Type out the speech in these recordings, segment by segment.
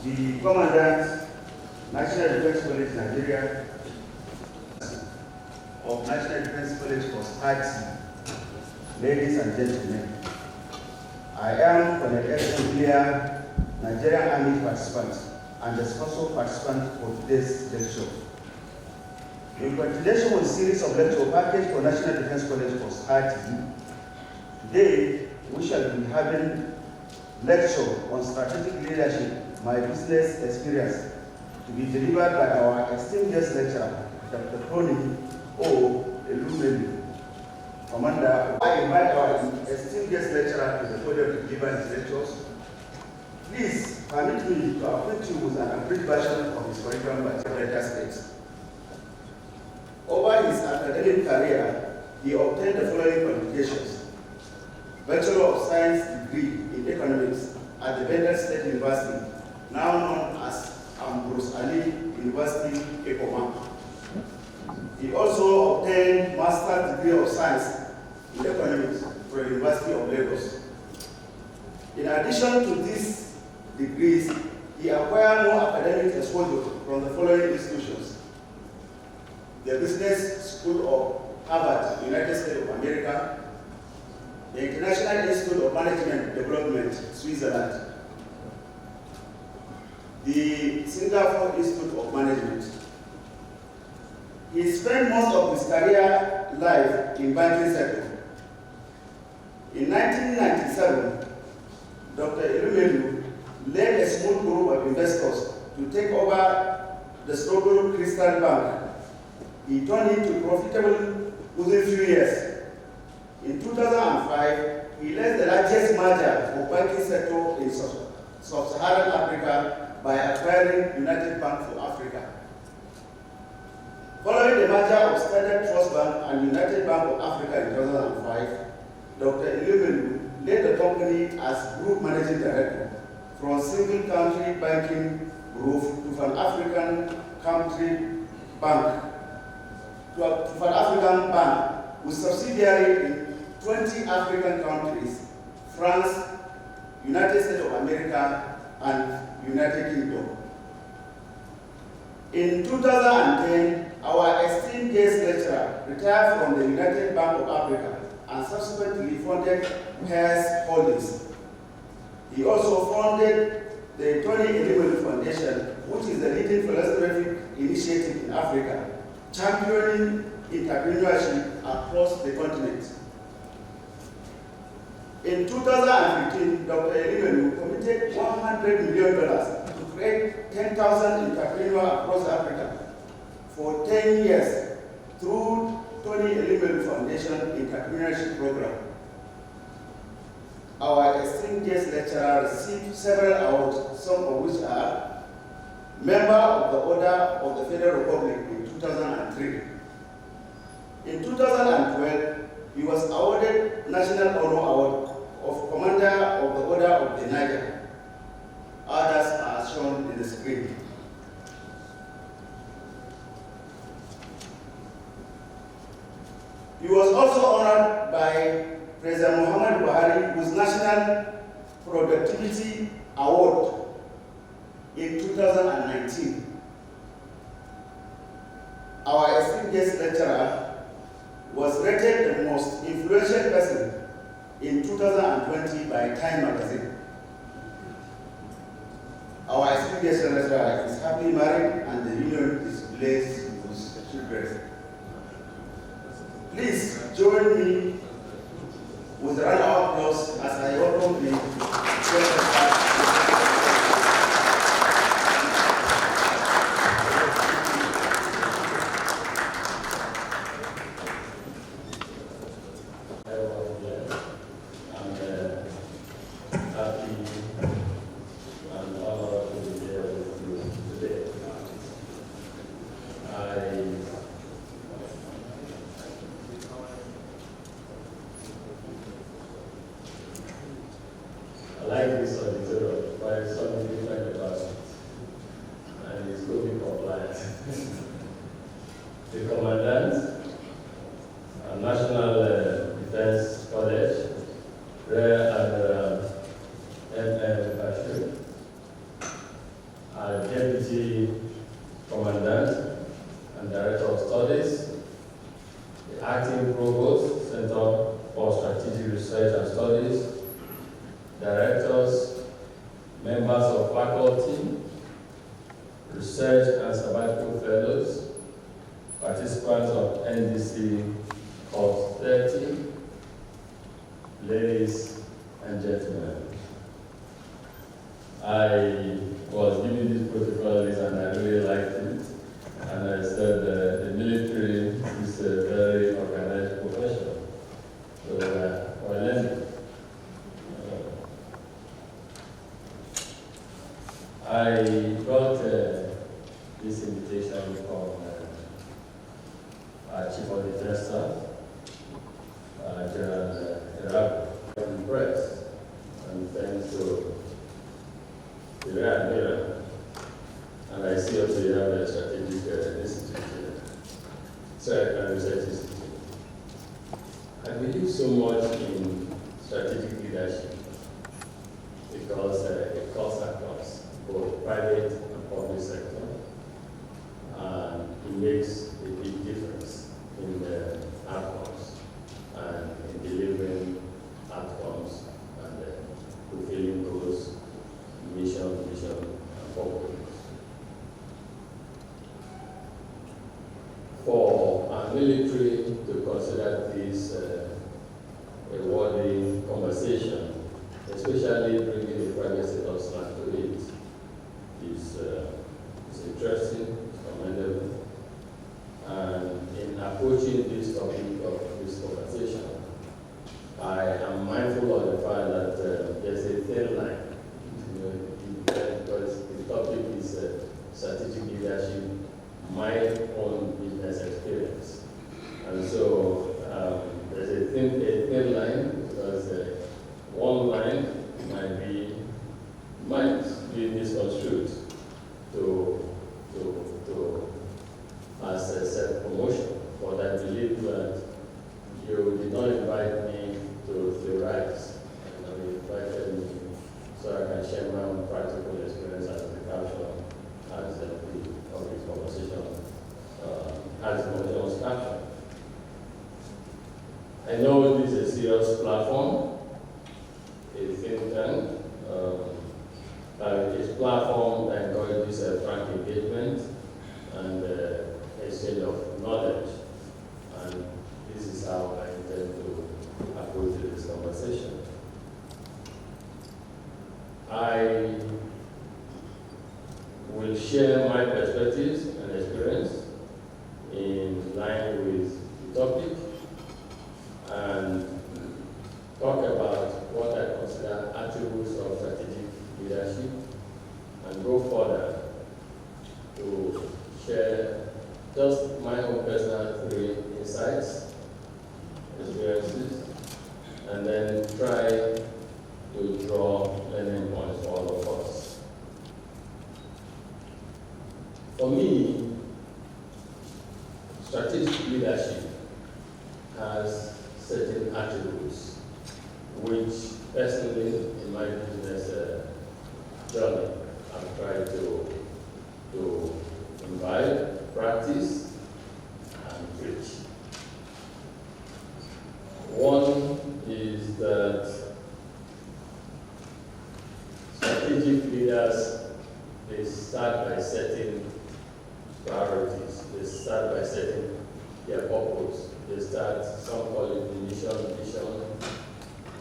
the Commandant, National Defense College Nigeria, of National Defense College for Party, ladies and gentlemen, I am Tony Elumelu, Nigerian Army participant and the special participant for today's lecture. In continuation with a series of lecture package for National Defense College for Party, today we shall be having lecture on strategic leadership, my business experience, to be delivered by our esteemed guest lecturer, Dr. Tony Elumelu. Commander, I invite our esteemed guest lecturer to the podium to deliver his lectures. Please permit me to acquaint you with an abridged version of his curriculum by United States. Over his academic career, he obtained the following qualifications: Bachelor of Science degree in Economics at the Bendel State University, now known as Ambrose Ali University, Ekoma. He also obtained Master's degree of Science in Economics from the University of Lagos. In addition to these degrees, he acquired more academic exposure from the following institutions: the Business School of Harvard, United States of America, the International Institute of Management Development, Switzerland, the Singapore Institute of Management. He spent most of his career life in banking sector. In 1997, Dr. Elumelu led a small group of investors to take over the struggle Crystal Bank. He turned into profitable within few years. In 2005, he led the largest merger for banking sector in sub-Saharan Africa by acquiring United Bank for Africa. Following the merger of Standard Trust Bank and United Bank of Africa in 2005, Dr. Elumelu led the company as Group Managing Director from single country banking group to an African country bank, to an African bank with subsidiary in 20 African countries: France, United States of America, and United Kingdom. In 2010, our esteemed guest lecturer retired from the United Bank of Africa and subsequently founded Pears Holdings. He also founded the Tony Elumelu Foundation, which is the leading philanthropic initiative in Africa, championing entrepreneurship across the continent. In 2015, Dr. Elumelu committed $100 million to create 10,000 entrepreneurs across Africa for 10 years through Tony Elumelu Foundation Entrepreneurship Program. Our esteemed guest lecturer received several awards, some of which are Member of the Order of the Federal Republic in 2003. In 2012, he was awarded National Honor Award of Commander of the Order of the Niger. Others are shown in the screen. He was also honored by President Muhammad Buhari with National Productivity Award in 2019. Our esteemed guest lecturer was rated the most influential person in 2020 by Time magazine. Our esteemed guest lecturer is happily married and the union is blessed with children. Please join me with a round of applause as I welcome the the Commandant, National Defense College, Rear Admiral M.M. Bashir, 14, research and sabbatical fellows, participants of NDC Course 30, ladies and gentlemen. I was given this protocol list and I really liked it. And I said the military is a very organized profession. So we're learning. I got this invitation from our Chief of Defense Staff, General Iraq. I'm impressed, and thanks to Iran, and I see also you have a strategic institute here. So research institute. I believe so much in strategic leadership because it cuts across both private and public sector, and it makes a big difference in the outcomes and in delivering outcomes and fulfilling goals, mission, vision, and purpose. For our military to consider this a worthy conversation, especially bringing the private sector slant to it, is interesting, it's commendable. And in approaching this topic of this conversation, I am mindful of the fact that there's a thin line, because the topic is strategic leadership, my own business experience. And so there's a thin line, because one line might be misconstrued as a self-promotion, but I believe that you did not invite me to theorize, and you invited me so I can share my own practical experience as the caption, as the of this conversation, as the conversation was captured. I know this is a serious platform, a think tank, it's a platform that encourages frank engagement and exchange of knowledge. And this is how I intend to approach this conversation. I will share my perspectives and experience in line with the topic and talk about what I consider attributes of strategic leadership, and go further to share just my own personal 3 insights, experiences, and then try to draw learning points for all of us. For me, strategic leadership has certain attributes which personally in my business journey I've tried to imbibe, practice, and preach. One is that strategic leaders, they start by setting priorities. They start by setting their purpose. They start, some call it the mission, vision,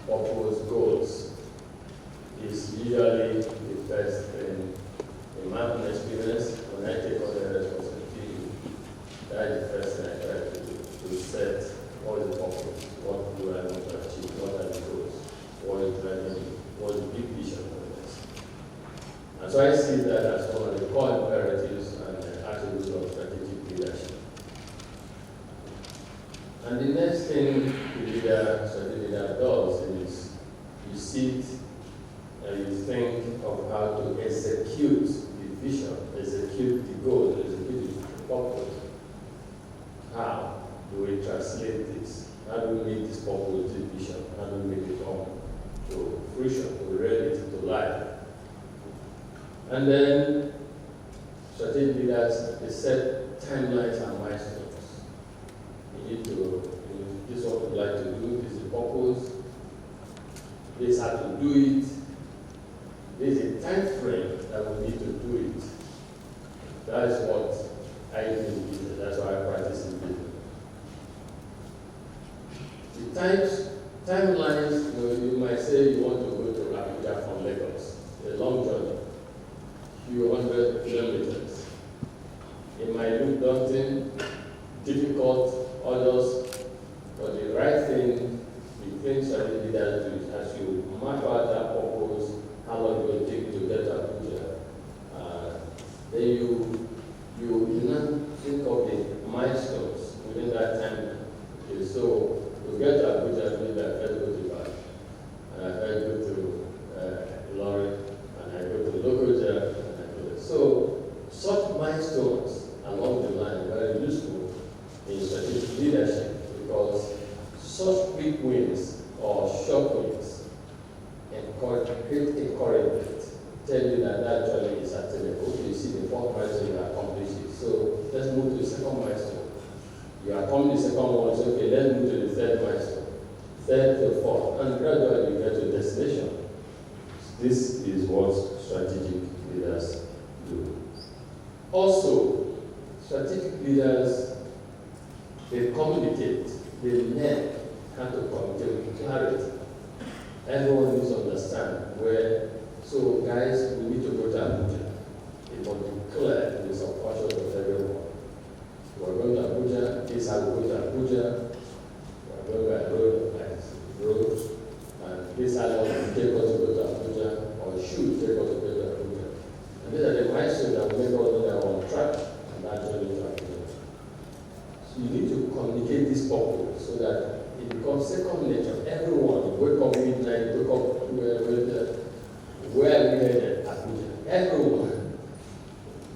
purpose, goals. Is usually the first thing in my own experience when I take on the responsibility. That is the first thing I try to do, to set what is the purpose, what do I want to achieve, what are the goals, what is driving me, what is the big vision for this. And so I see that as one of the core imperatives and attributes of strategic leadership. And the next thing the strategic leader does is you sit and you think of how to execute the vision, execute the goal, execute the purpose. How do we translate this? How do we make this purpose, this vision? How do we make it come to fruition, to reality, to life? And then strategic leaders, they set timelines and milestones. You need to, this is what we like to do, this is the purpose, this is how to do it, there's a time frame that we need to do it. That is what I do in business. That's why I practice in business. The timelines, you might say you want to go to Abuja from Lagos, a long journey, few hundred kilometers. It might look daunting, difficult, others, but the right thing, the things that the leaders do is as you map out that purpose, how long it will take to get to Abuja, then you now think of the milestones within that time. Okay, so to get to Abuja, maybe I first go to Bar, and I first go to Lorry, and I go to local jail, and I go there. So such milestones along the line are very useful in strategic leadership because such quick wins or short wins create encouragement, tell you that that journey is attainable. Okay, you see the fourth milestone, you accomplish it. So let's move to the second milestone. You accomplish the second one, so okay, let's move to the third milestone, third to fourth, and gradually you get to destination. This is what strategic leaders do. Also, strategic leaders, they communicate, they learn how to communicate with clarity. Everyone needs to understand where, so guys, we need to go to Abuja. It must be clear in the subconscious of everyone. We're going to Abuja, this I will go to Abuja, we're going by road, and this island will take us to go to Abuja, or should take us to go to Abuja. And these are the milestones that will make us know that we're on track and that journey to Abuja. So you need to communicate this purpose so that it becomes second nature. Everyone, wake up midnight, wake up where are we headed? Abuja. Everyone.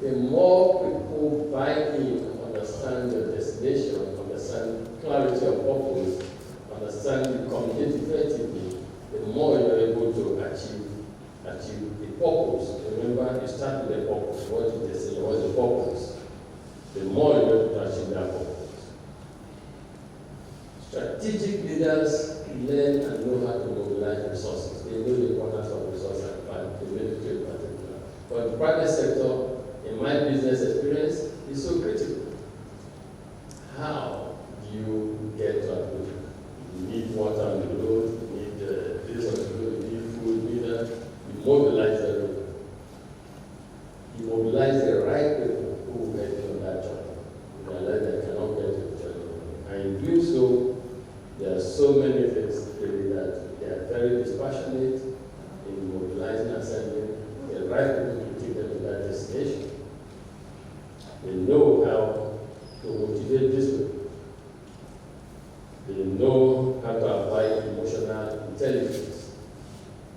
The more people buy in, understand the destination, understand clarity of purpose, understand the communicate effectively, the more you're able to achieve the purpose. Remember, you start with the purpose. What is the destination? What is the purpose? The more you're able to achieve that purpose. Strategic leaders learn and know how to mobilize resources. They know the importance of resources and the military in particular. But in the private sector, in my business experience, is so critical. How do you get to Abuja? You need water on the road, you need this on the road, you need food, you mobilize everyone. You mobilize the right people who will get you on that journey. You realize they cannot get to the journey. And in doing so, there are so many things really that they are very dispassionate in mobilizing and sending the right people to take them to that destination. They know how to motivate this people. They know how to apply emotional intelligence.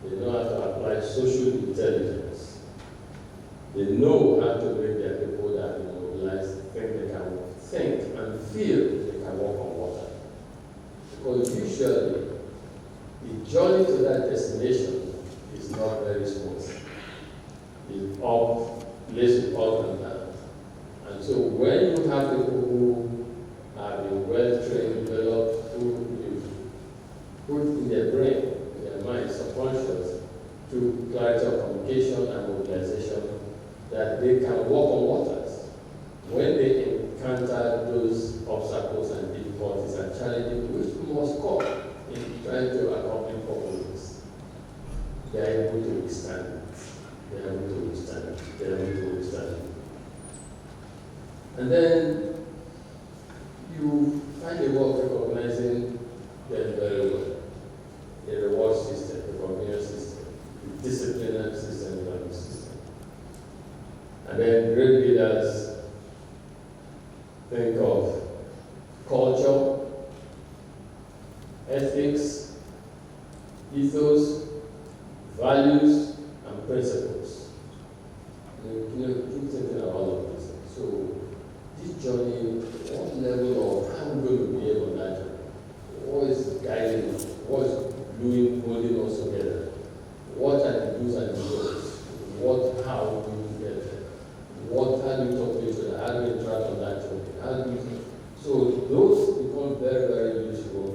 They know how to apply social intelligence. They know how to make their people that are mobilized think they can think and feel they can walk on water. Because usually, the journey to that destination is not very smooth. It's places up and down. And so when you have people who have been well-trained, developed, who you put in their brain, in their mind, subconscious, through clarity of communication and mobilization, that they can walk on waters. When they encounter those obstacles and difficulties and challenges which we must come in trying to accomplish purposes, they are able to withstand it. They are able to withstand it. They are able to withstand it. And then you find a way of recognizing them very well. The reward system, the recognition system, the disciplinary system, the learning system. And then great leaders think of culture, ethics, ethos, values, and principles. Keep thinking about all of this. So, this journey, what level of how we're going to be able to that journey? What is guiding us? What is holding us together? What are the do's and the don'ts? How do we get there? How do you talk to each other? How do you interact on that journey? So those become very, very useful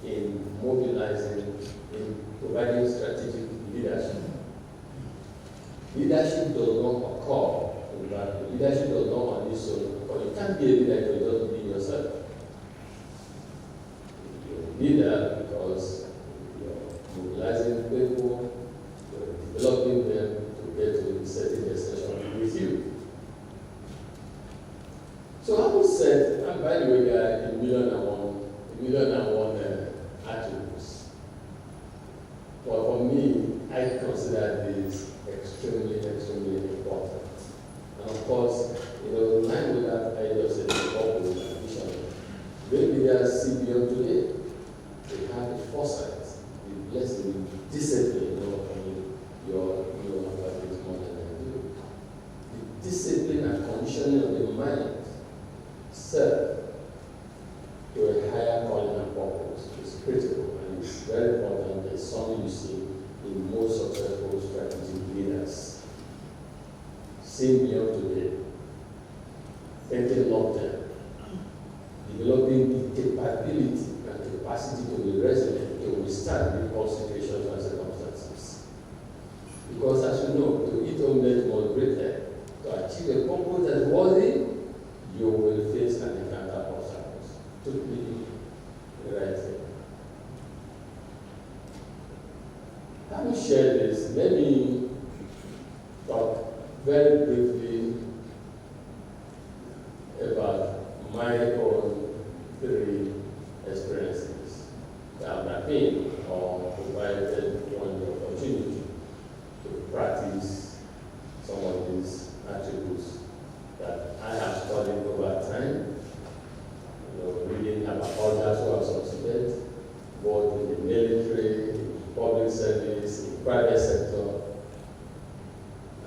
in mobilizing, in providing strategic leadership. Leadership does not occur in vacuum. Leadership does not on its own. But you can't be a leader if you just be yourself. You're a leader because you're mobilizing people, you're developing them to get to a certain destination with you. So I would say, and by the way, there are a million and one attributes. But for me, I consider this extremely, extremely important. And of course, in line with that idea of setting purpose and vision, great leaders see beyond today. They have the foresight, the blessing, the discipline, your what is more than I do. The discipline and conditioning of the mind serve to a higher calling and purpose is critical, and it's very important. It's something you see in most successful strategic leaders. Seeing beyond today, thinking long term, developing the capability and capacity to be resilient, to withstand difficult situations and circumstances. Because as you know, to eat omelette more greater, to achieve a purpose that is worthy, you will face and encounter obstacles. To be the right thing. Having shared this, let me talk very briefly about my own 3 experiences that have been or provided one the opportunity to practice some of these attributes that I have studied over time, reading about others who have succeeded, both in the military, in public service, in private sector,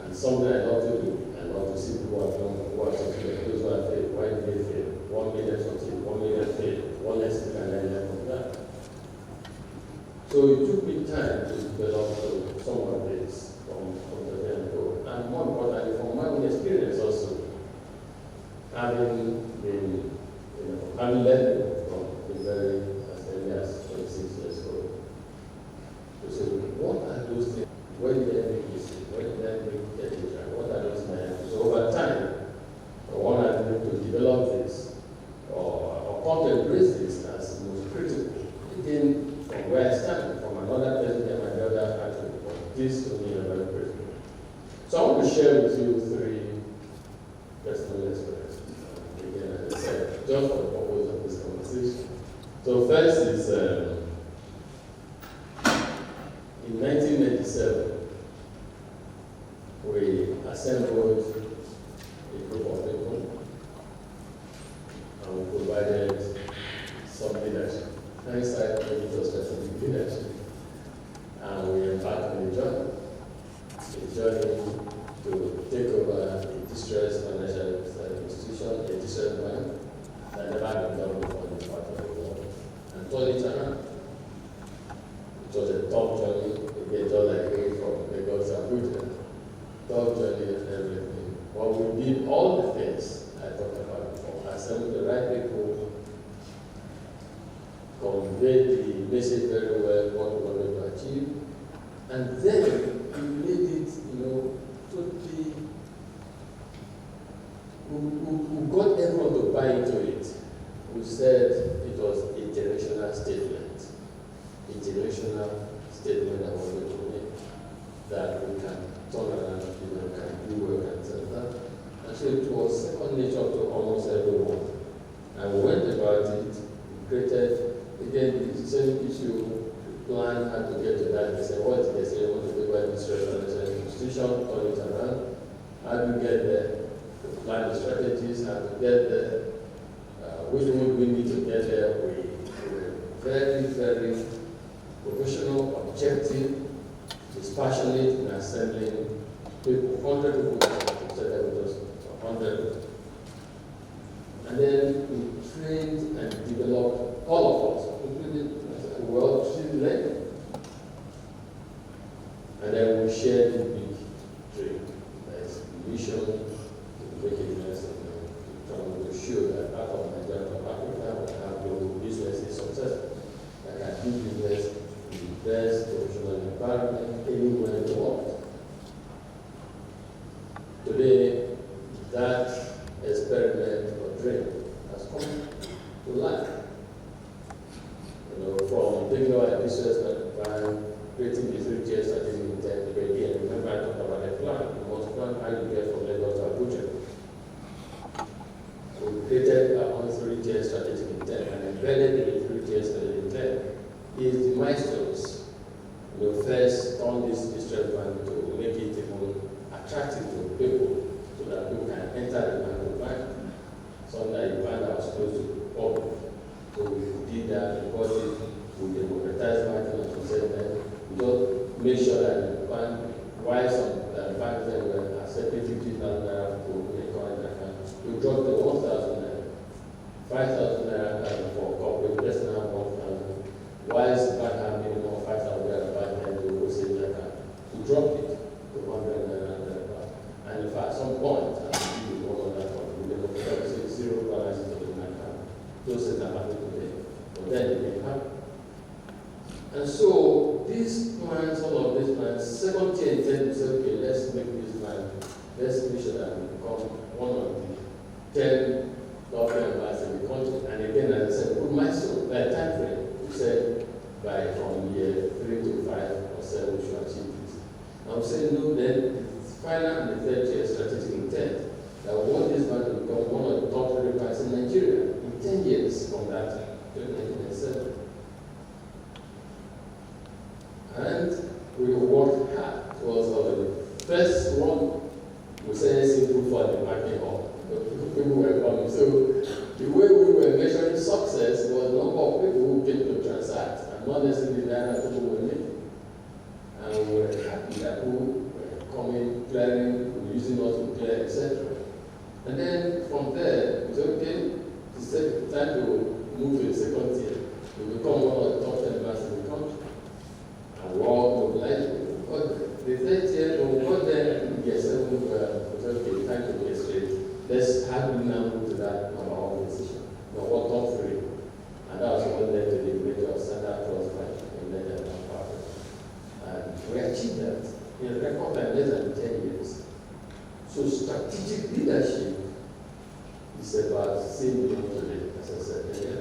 and something I love to do. I love to see people who have succeeded, those who have failed. Why did they fail? One made them succeed, one made them fail. One lesson can I learn from that? So it took me time to develop some of this from the very go. And more importantly, from my own experience also, having been, having learned from the very as early as 26 years old. To say, what are those things? Where did I make this? Where did I get it right? What are those things? So over time, one has been to develop this or come to embrace this as most critical. Again, from where I stand, from another person and my other attribute, but this to me is very critical. So I want to share with you 3 personal experiences. Again, as I said, just for the purpose of this conversation. So first is in 1997, we assembled a group of people and we provided some leadership. Hindsight, it was strategic leadership. And we embarked on a journey to take over a distressed financial institution, a distressed bank that never had been done before in this part of the world, and turn it around. It was a tough journey. Again, just like going from Lagos to Abuja. Tough journey and everything. But we did all the things I talked about before. Assembled the right people, conveyed the message very well, what we wanted to achieve, and then we made it, totally. We got everyone to buy into it. We said it was a generational statement. A generational statement that we wanted to make. That we can turn around, can do well, and that. And so it was second nature to almost everyone. And we went about it, we created, again, the same issue, plan how to get to that. They say, what did they say? Want to go by this institution, turn it around. How do you get there? Plan the strategies, how to get there. Which would we need to get there? We were very, very professional, objective, dispassionate in assembling people, 100 people, instead of just 100. And then we trained and developed all of us, including well-trained, and then we shared the big dream. That's the vision, the wickedness, and trying to show that part of Nigeria, of Africa, will have global businesses successful. That can do business in the best professional environment anywhere in the world. ambitious plan, creating the 3-tier strategic intent. But again, remember I talked about the plan. You must plan how you get from Lagos to Abuja. So we created our own 3-tier strategic intent, and embedded in the 3-tier strategic intent is the milestones. First, turn this distress plan to make it even attractive to people so that people can enter the bank to bank. So that the bank was close to the public. So we did that, we got it, we democratized banking and we said that we just make sure that the bank, while some banks that were accepting 50,000 naira to a current account, we dropped to 1,000 naira, 5,000 naira for corporate personal 1,000. Whilst the bank had minimum 5,000 naira back then to go save that account, we dropped it to 100 naira. And if at some point, we will go on that one, we will say zero balance to the bank account. Those things are happening today, but then it may happen. And so these plans, all of these plans, second tier intent to say, okay, let's make this plan, let's make sure that we become one of the 10 government advisors in the country. And again, as I said, good milestone, by time frame, we said by from year 3 to 5 or 7 we should achieve this. I'm saying no, then the final and the third tier strategic intent that we want this bank to become one of the top 3 banks in Nigeria in 10 years from that time, 1997. And we worked hard towards all of it. First one, we said simple for the banking hall. People were coming. So the way we were measuring success was the number of people who came to transact, and not necessarily the number of people were making. And we were happy that people were coming, clearing, using us to clear, etc. And then from there, we said, okay, it's time to move to the second tier. We become one of the top 10 banks in the country. And we're all mobilized. But the third tier, when we got there, in year 7, we said, okay, time to get straight. Let's how do we now move to that number one decision? What top 3? And that was what led to the major Standard Trust Bank in Nigeria and Power. And we achieved that in a record time less than 10 years. So strategic leadership is about seeing beyond today, as I said earlier.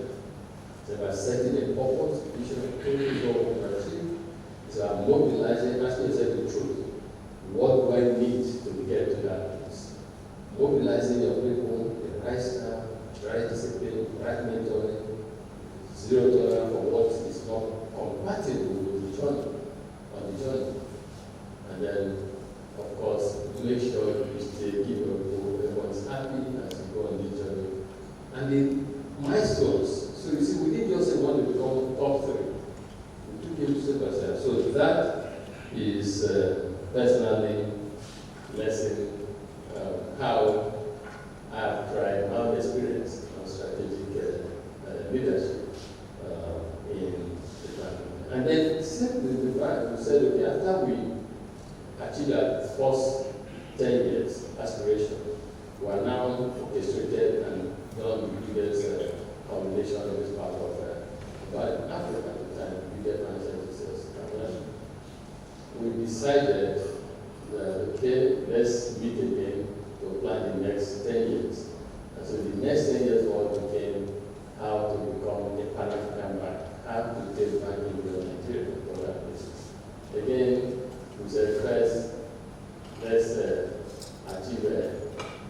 It's about setting a purpose, vision, aiming for what we achieve. It's about mobilizing, asking yourself the truth. What do I need to get to that place? Mobilizing your people, the right staff, right discipline, right mentoring, zero tolerance for what is not compatible with the journey, on the journey. And then, of course, make sure you stay, keep your people, everyone's happy as you go on this journey. And the milestones. So you see, we didn't just say we want to become top 3. We took it step by step. So that is personally lesson how I have tried my own experience on strategic leadership in the family. And then simply the fact we said, okay, after we achieved our first 10 years aspiration, we are now orchestrated and done the biggest combination of this part of Africa at the time, biggest financial success. We decided that, okay, let's meet again to plan the next 10 years. And so the next 10 years all became how to become a Pan-African bank, how to take banking to Nigeria and other places. Again, we said first, let's achieve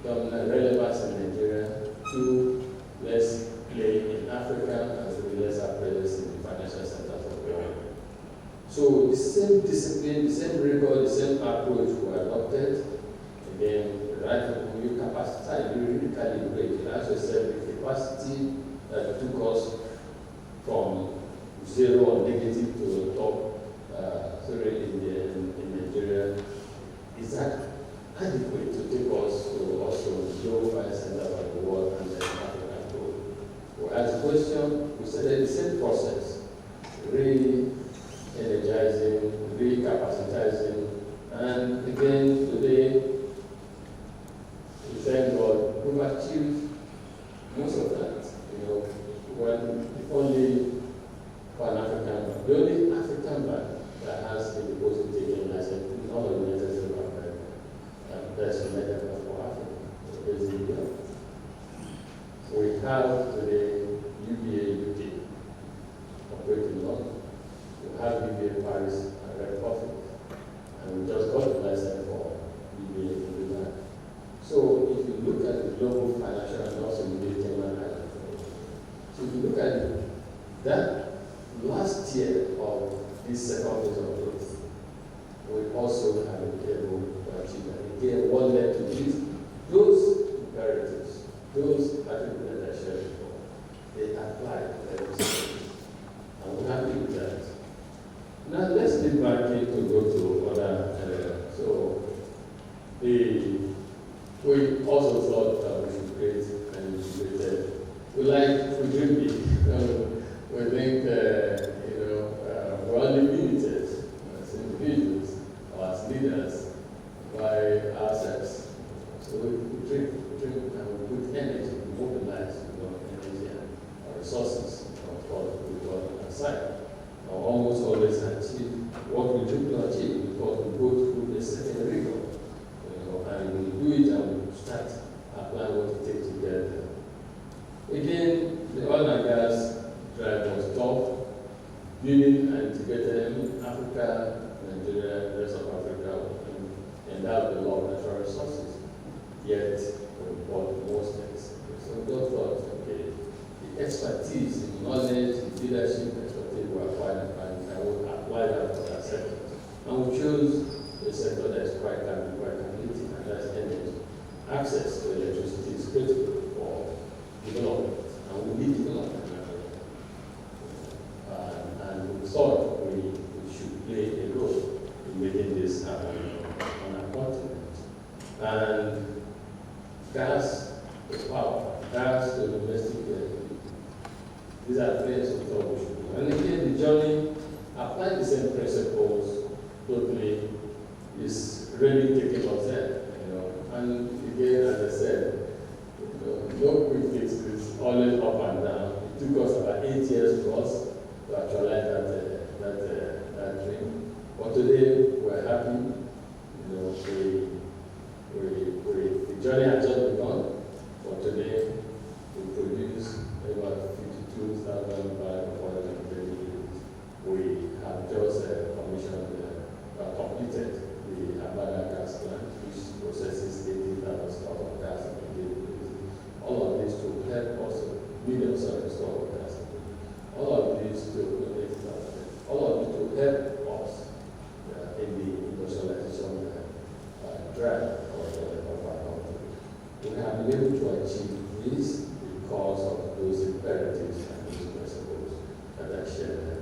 dominant relevance in Nigeria. 2, let's play in Africa, and 3, let's have presence in the financial centers of the world. So the same discipline, the same rigor, the same approach were adopted. Again, right people, your capacity, you really calibrate. As I said, the capacity that took us from 0 or negative to the top 3 in Nigeria, is that adequate to take us to also the global finance center of the world and then African growth? We asked the question, we started the same process, re-energizing, recapacitizing, and again today, we thank God, we've achieved most of that. When the only Pan-African bank, the only African bank that has a deposit taking license, not the United States of America, and that's United Bank for Africa, so basically, we have today UBA UK operating in London. have BBA Paris and Red Coffee. And we just got the license for BBA in Dubai. So if you look at the global financial and also BBA Cayman Islands, so if you look at that last year of this second phase of growth, we also have been able to achieve that. Again, what led to this? Those imperatives, those attributes that I shared before, they apply to every sector. And we're happy with that. Now let's leave banking to go to other areas. So we also thought that we should create an integrated. We dream big. We think we're only limited as individuals or as leaders by ourselves. So we dream and we put energy, we mobilize energy and our resources, of course, we work aside. We almost always achieve what we dream to achieve because we go through a certain rigor. And we do it and we start applying what it takes to get there. Again, the oil and gas drive was tough. Building and integrated Africa, Nigeria, the rest of Africa, and that with a lot of natural resources. Yet, we bought most things. So we just thought, okay, the expertise, the knowledge, the leadership expertise we acquired, and I will apply that for that sector. And we chose a sector that is quite competitive, and that's energy. Access to electricity is critical for development, and we need development. And we thought we should play a role in making this happen on our continent. And gas to power, gas to domestic energy. These are things we thought we should do. And again, the journey applied the same principles totally is really taking us there. And again, as I said, no quick fix is always up and down. It took us about 8 years plus to actualize that dream. But today we're happy. The journey has just begun. But today we produce about 52,000 barrels of oil and gas. We have just completed the Abada gas plant, which processes 80,000 stores of gas on a daily basis. All of this to help us millions of stores of gas. All of this to help us in the industrialization drive of our country. We have been able to achieve this because of those imperatives and those principles that I shared.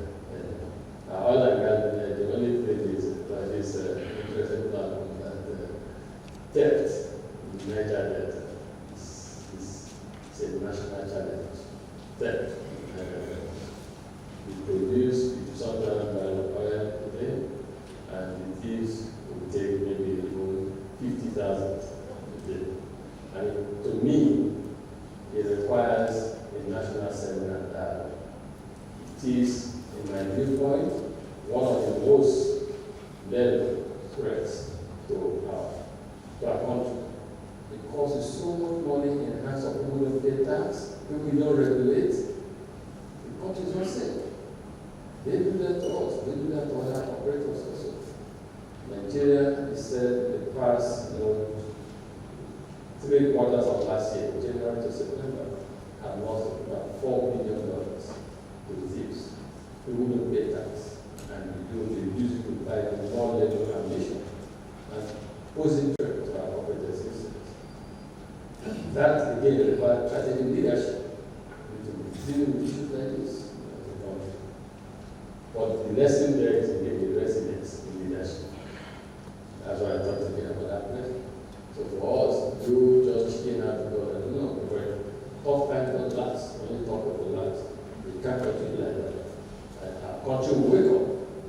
Oil and gas, the only thing is that this interesting platform that theft in Niger Delta is a national challenge. Theft. We produce 50,000 barrels of oil today, and the thieves will take maybe even 50,000 a day. And to me, it requires a national seminar dialogue. It is, in my viewpoint, one of the most level threats to our country. Because there's so much money in the hands of people who don't pay tax, people who don't regulate, the country is not safe. They do that to us, they do that to other operators also. Nigeria, he said, the past 3 quarters of last year, January to September, have lost about $4 billion to thieves who don't pay tax. And we use it to buy more level ammunition and posing threat to our operating systems. That again requires strategic leadership to deal with issues like this. But the lesson there is again the resilience in leadership. That's why I talked again about that place. So for us, do just chicken out because I don't know, tough times don't last. Only talk will last. We can't continue like that. And our country will wake up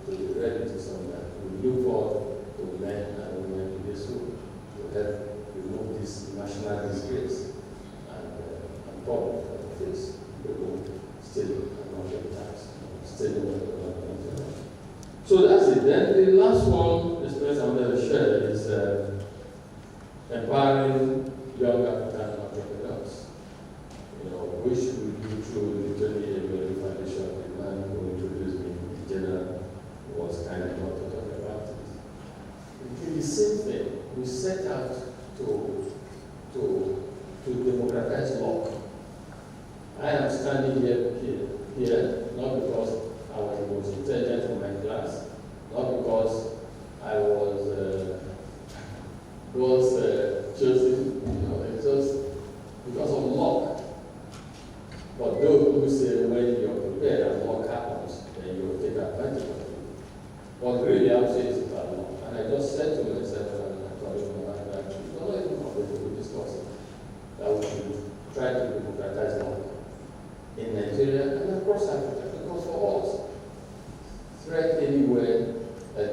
to be ready to some that. We look forward to men and women in this room to help remove this national disgrace and problem that we face. People still are not paying tax, still not. So that's it. Then the last one, this place I'm going to share is empowering young African entrepreneurs. Which we do through the Tony Elumelu Foundation, the man who introduced me, the general the same thing. We set out to democratize law. I am standing here not because I was the most intelligent in my class, not because I was chosen, it's just because of luck. But those who say when you're prepared and luck happens, then you will take advantage of it. But really, I would say it's about luck. And I just said to myself, and I told him that it's not even completely we discussed that we should try to democratize law in Nigeria and across Africa, because for us, threat anywhere,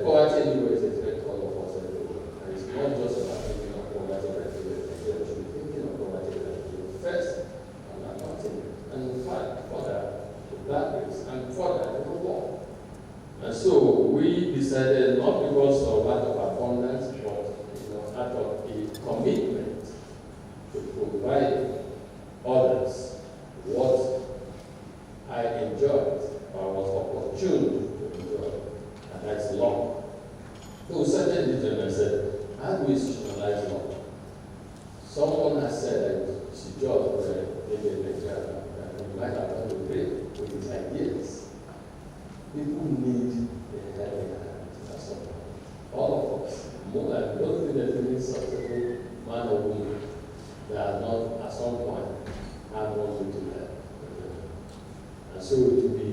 poverty anywhere is a threat to all of us everywhere. And it's not just about thinking of poverty everywhere. We should be thinking of poverty everywhere first, and nothing. And in fact, further, the black race, and further, the war. And so we decided, not because of out of abundance, but out of a commitment to provide others what I enjoyed or was opportune to enjoy, and that's law. So we started this and I said, how do we institutionalize law? Someone has said that she just maybe a lecturer, and we might have done great with his ideas. People need a helping hand at some point. All of us. More than don't think there's any successful man or woman that are not at some point have wanted to help. And so it would be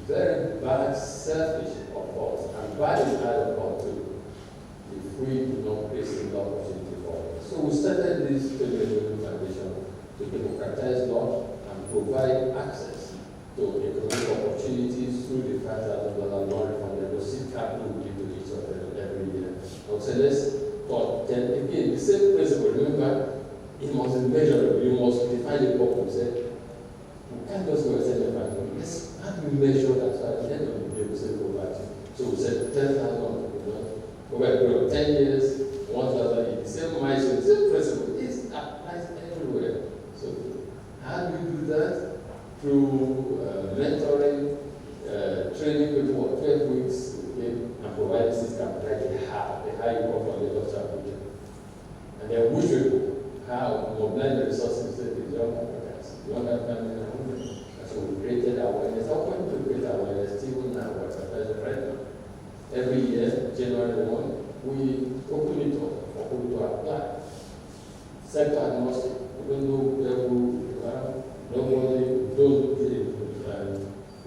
very bad, selfish of us, and bad is hard of God too, if we do not create the opportunity for us. So we started this Tony Elumelu Foundation to democratize law and provide access to economic opportunities through the $5,000 non-refundable receipt capital we give to each of them every year. So but then again, the same principle, remember, it must be measurable. You must define the purpose. We can't just go and say, yes, how do we measure that? So at the end of the day, we say poverty. So we said 10,000 over a period of 10 years, 1,000, the same milestone, the same principle. It applies everywhere. So how do we do that? Through mentoring, training people for 12 weeks, and providing system like the how you come from the doctor project. And then we should how mobilize the resources to the young Africans, young Africans and women. And so we created awareness. How can we create awareness? Still now, we're advertising right now. Every year, January 1, we open it up for people to apply. Sector agnostic. We don't know where we are. Nobody,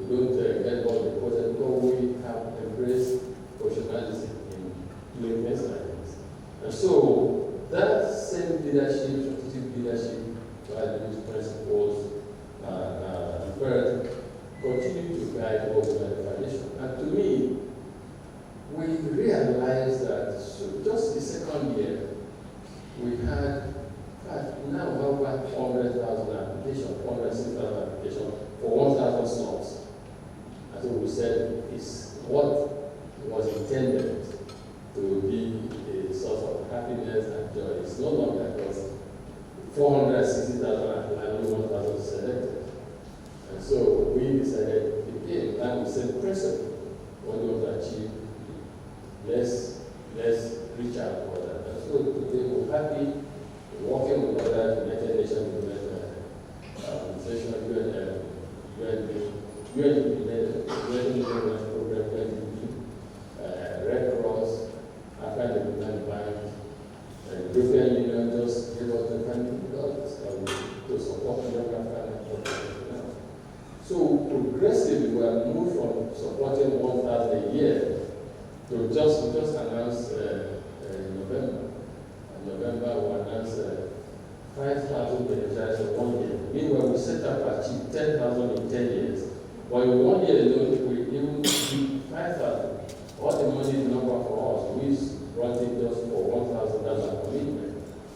we don't get all the process, because we have embraced professionalism in doing things like this. And so that same leadership, strategic leadership, values, principles, continue to guide what we are the foundation. And to me, we realized that just the second year, we had now over 400,000 applications, 406,000 applications for 1,000 slots. And so we said it's what was intended to be a source of happiness and joy. It's no longer because 460,000 and only 1,000 selected. And so we decided, again, that we said principle, what we want to achieve, let's reach out for that. And so today we're happy working with other United Nations organization, Red Cross, African Development Bank, European Union just gave us the funding to support the young African. So progressively we have moved from supporting 1,000 a year to just announced in November. In November we announced 5,000 beneficiaries in 1 year. Meanwhile, we set up to achieve 10,000 in 10 years. But in 1 year alone, we even did 5,000. All the money is number for us. We brought it just for 1,000 as commitment.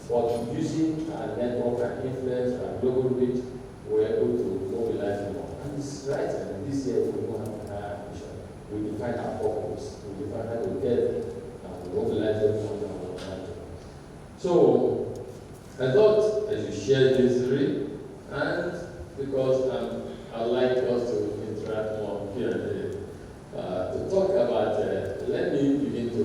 But using our network and influence and global reach, we were able to mobilize more. And it's right, and this year we don't have a higher ambition. We define our purpose. We define how to get and mobilize everyone on our country. So I thought I should share this story, and because I'd like us to interact more here and there, to talk about, let me begin to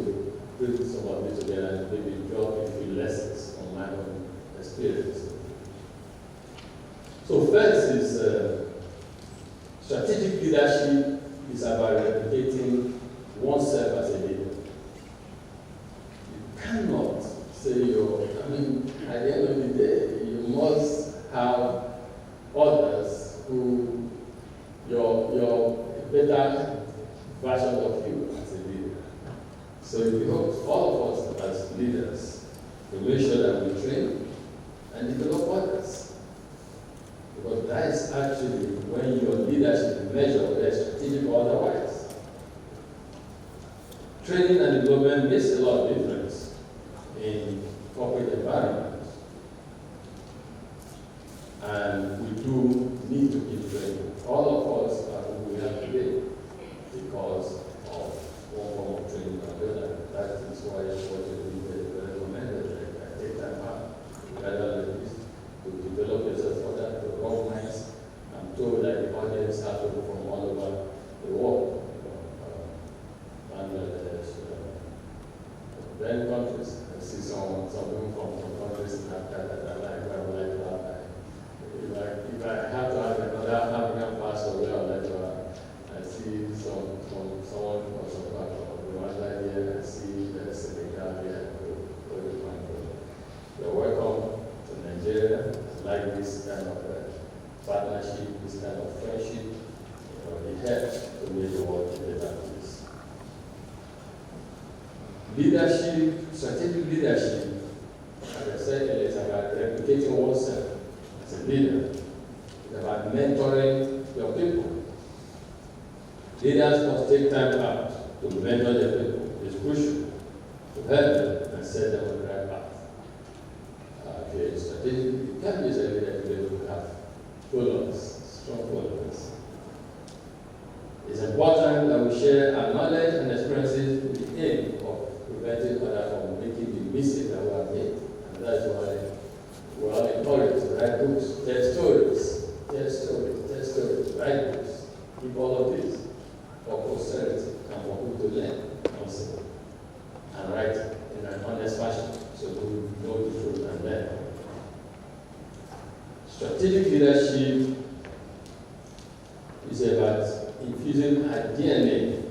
bring some of it together and maybe drop a few lessons from my own experience. So first is strategic leadership is about replicating oneself as a leader. You cannot say at the end of the day, you must have others who, your better version of you as a leader. So it behoves all of us as leaders to make sure that we train and develop others. Because that is actually when your leadership is measured, whether strategic or otherwise. Training and development makes a lot of difference in corporate environments. And we do need to keep training. All of us are who we are today because of one form of training or the other. That is why what you recommended. I take time out to gather like this, to develop yourself further, to recognize. I'm told that the audience have people from all over the world. Bangladesh, many countries. I see some people from some countries in Africa that I would like to have. If I have to have another African passport, where I would like to have. I see someone from Rwanda here. I see Senegal here. You're welcome to Nigeria. I like this kind of partnership, this kind of friendship. It helps to make the world a better place. Leadership, strategic leadership, as I said, it's about replicating oneself as a leader. It's about mentoring your people. Leaders must take time out to mentor their people. It's crucial to help them and set them on the right path. Strategic, it can be a leader to be able to have followers, strong followers. It's important that we share our knowledge and experiences with the aim of preventing others from making the mistake that we have made. And that's why we are encouraged to write books, tell stories, write books, keep all of this for posterity and for people to learn also. And write in an honest fashion so we know the truth and learn. Strategic leadership is about infusing a DNA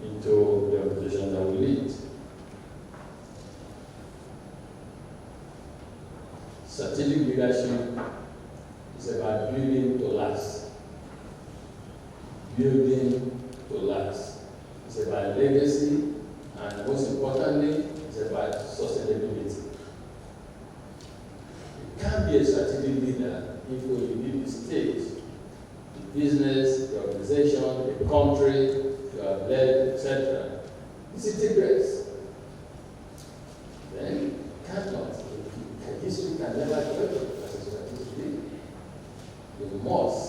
into the organization that we lead. Strategic leadership is about building to last. Building to last. It's about legacy, and most importantly, it's about sustainability. You can't be a strategic leader if you lead the state, the business, the organization, the country, you have led, etc. It's integrates. Then you cannot. History can never judge you as a strategic leader. You must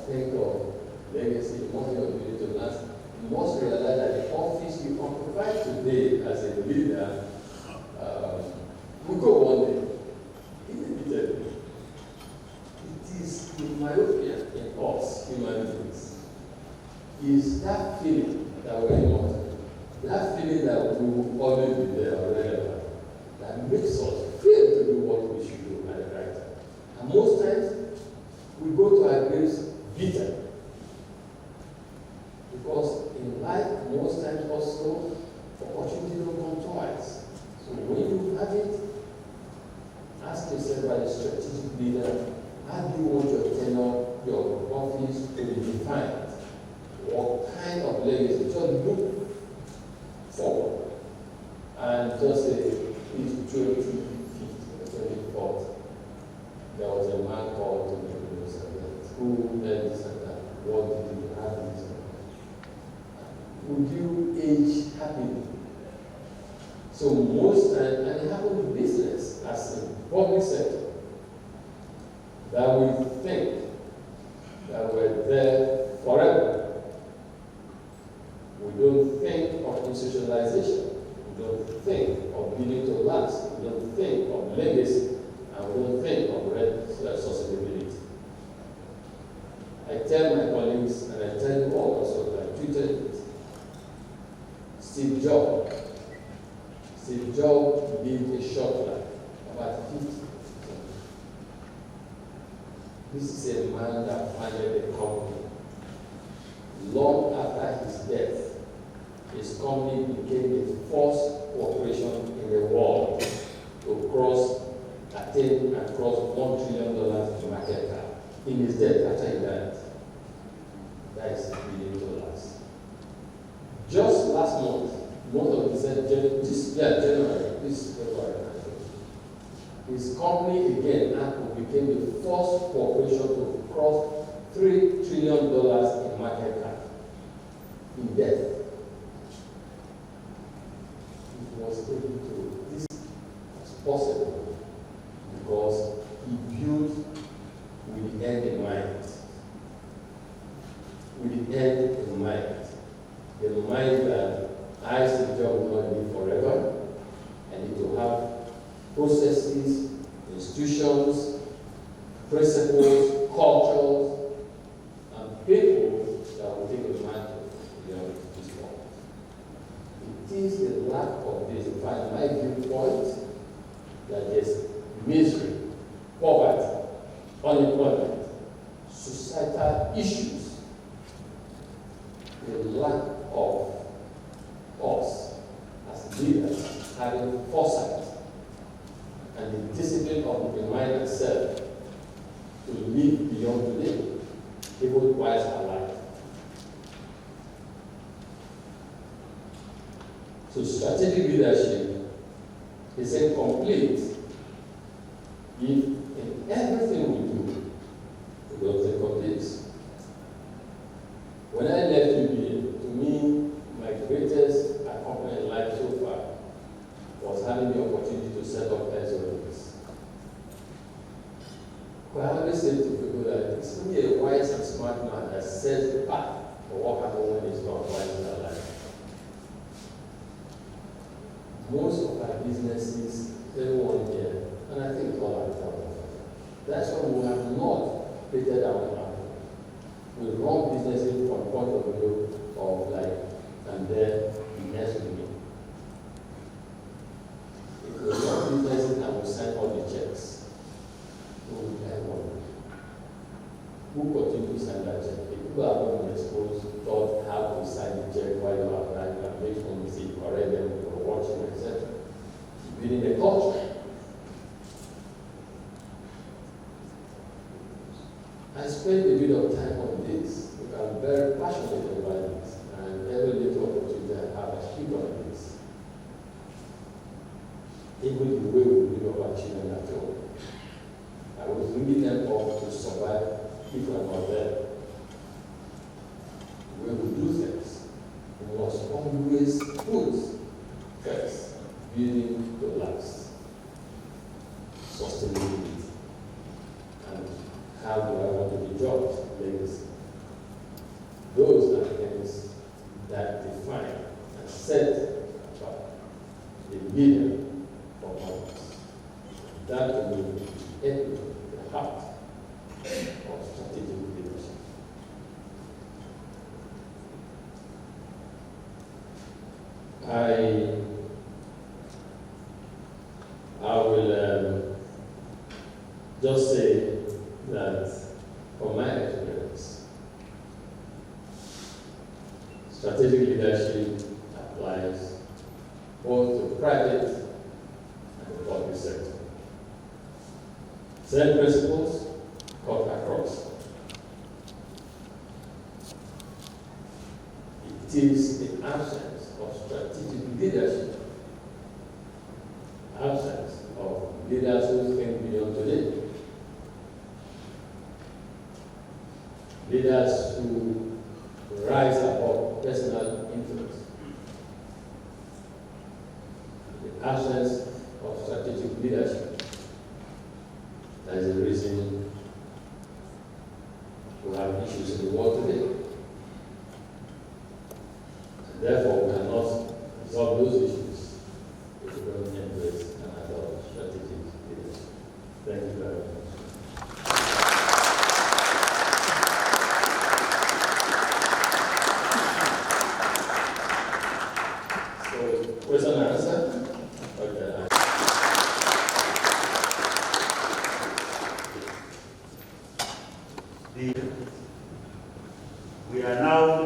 think of legacy, you must think of building to last. You must realize that the office you occupy today as a leader will go one day. Inevitably. It is, in my opinion, in us, human beings, is that feeling that we're immortal, that feeling that we will always be there or relevant, that makes us fail to do what we should do at the right time. And most times, we go to our graves bitter. Because in life, most times also, opportunity don't come twice. So when you have it, ask yourself as a strategic leader, how do you want your tenure, your office to be defined? What kind of legacy? Just look forward and just say, it's 2050 or 2040. There was a man called Tony Elumelu who led this and that. What did you have in this? Would you age happily? So most times, and it happens in business as in public sector, that we think that we're there forever. We don't think of institutionalization. We don't think of building to last. We don't think of legacy. And we don't think of sustainability. I tell my colleagues, and I tell you all also, I tweeted it, Steve Jobs. Steve Jobs lived a short life, about 50. This is a man that founded a company. Long after his death, his company became the first corporation in the world to attain and cross $1 trillion in market cap. In his death, after he died, that is $1 billion. Just last month of January, this February, his company again, Apple, became the first corporation to cross $3 trillion in market cap in death. It was able to, this was possible because he built with the end in mind. With the end in mind. The mind that I, Steve Jobs, will not live forever, and it will have processes, institutions, principles, cultures, and people that will take advantage beyond this point. It is the lack of this, in fact, my viewpoint, that there's misery, poverty, unemployment, societal issues, the lack of us as leaders having foresight and the discipline of the mind itself to live beyond today, even whilst alive. So strategic leadership is incomplete if in everything we do, we don't think of this. When I left UBA, to me, my greatest accomplishment in life so far was having the opportunity to set up SOS. But I always say to people that it's only a wise and smart man that sets the path for what happens when it's not wise in their life. Most of our businesses, everyone here, and I think all our time, that's why we have not created our own. We run businesses from point of view of like, and then the next we meet. If we run businesses and we sign all the checks, who will have one? Who continue to sign that check? If people are not exposed, taught how to sign the check, why you are right, and make sure you see, correct them, you're watching, etc. Building a culture. I spent a bit of time on this because I'm very passionate about this, and every little opportunity I have, I speak on this. Even the way we bring up our children at home. I was bringing them up to survive if I'm not there. The way we do things, we must always put first, building to last, sustainability. And how do I want to be judged? Legacy. Those are things that define and set apart the leader from others. That will be the heart of strategic leadership. I will just say that from my experience, strategic leadership applies both to private and the public sector. Same principles cut across. It is the absence of strategic leadership, absence of leaders who think beyond today, leaders who rise above personal interest, the absence of strategic leadership. That is the reason we have issues in the world today. And therefore, we cannot resolve those issues if we don't embrace and adopt strategic leadership. Thank you very much.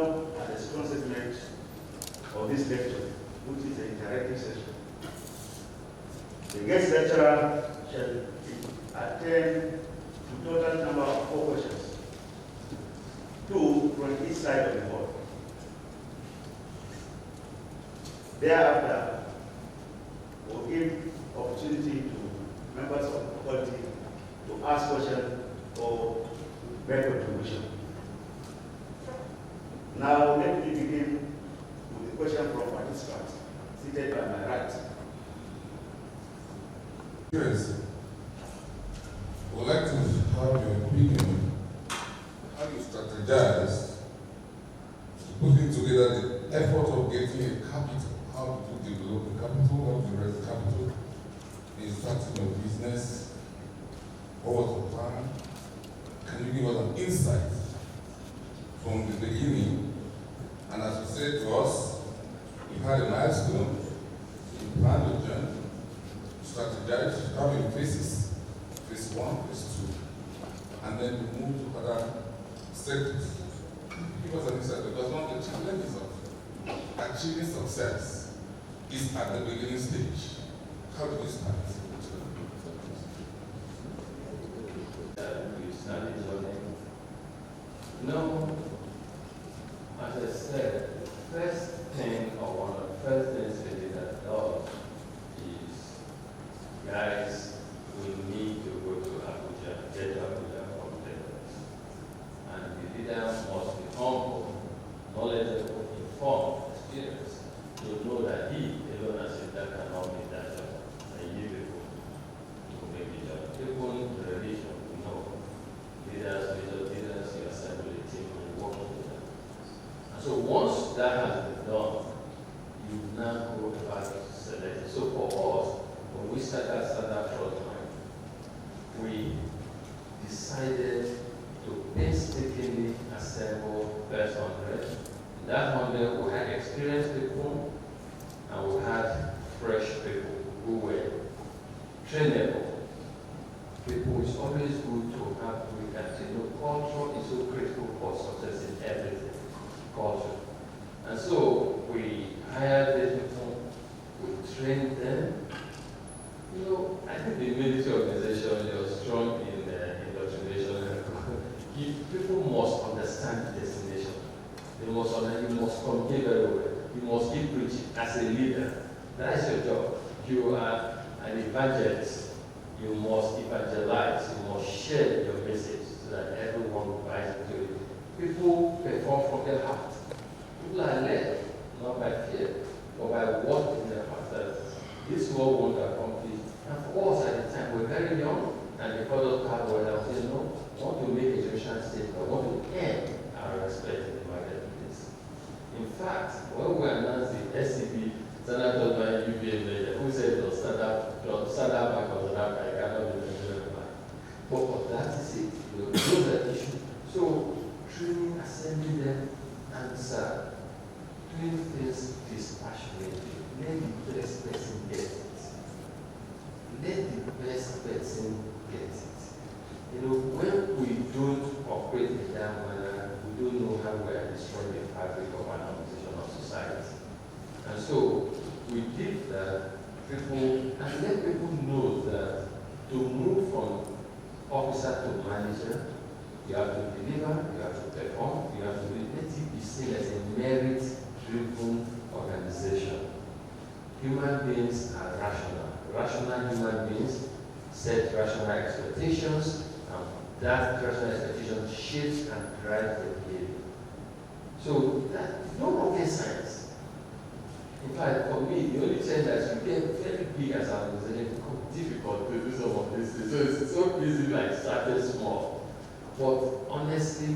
now at the second segment of this lecture, which is an interactive session. The guest lecturer shall attend to total number of 4 questions, 2 from each side of the board. Thereafter, we'll give opportunity to members of the faculty to ask questions or make contribution. Now, let me begin with a question from participants seated by my right. Yes. I would like to have your opinion. How you strategize putting together the effort of getting a capital, how to develop the capital, how to raise the capital, in starting a business, what was the plan? Can you give us an insight from the beginning? And as you said to us, you had a milestone, you planned the journey, strategize, having phases, phase 1, phase 2, and then we move to other sectors. Give us an insight, because one of the challenges of achieving success is at the beginning stage. How do we start? We started journey. No, as I said, the first thing or one of the first things we did at all is, guys, we need to go to Abuja, get to Abuja from Lagos. And the leader must be humble, knowledgeable, informed, experienced, to know that he alone as a leader cannot make that job. And you people to make the job. Even the religion, we know. Leaders, major leaders, you assemble a team and you work with them. And so once that has been done, you now go back to select. So for us, when we started Frontline, we decided to painstakingly assemble first 100. In that 100, we had experienced people and we had fresh people who were trainable. People, it's always good to have with that. You know, culture is so critical for success in everything. Culture. And so we hired these people, we trained them. You know, I think the military organization is strong in indoctrination. People must understand the destination. You must communicate very well. You must keep preaching as a leader. That is your job. You are an evangelist. You must evangelize. You must share your message so that everyone buys into it. People perform from their heart. People are led not by fear, but by what in their heart that this world won't accomplish. And for us at the time, we're very young, and because of that, we say, no, I want to make a generation statement. I want to earn our respect in the marketplace. In fact, when we announced the SCB, Senator by UBA, who said the standard bank was an bank, I cannot be the bank. But that is it. We know that issue. So, training, assembling them, answer, doing things dispassionately. Let the best person get it. Let the best person get it. You know, when we don't operate in that manner, we don't know how we are destroying the fabric of an organization of society. And so we did that, people, and let people know that to move from officer to manager, you have to deliver, you have to perform, you have to let it be seen as a merit-driven organization. Human beings are rational. Rational human beings set rational expectations, and that rational expectation shapes and drives the behavior. So that is no rocket science. In fact, for me, the only thing that you get very big as an organization becomes difficult to do some of these things. So it's so easy, like starting small. But honestly,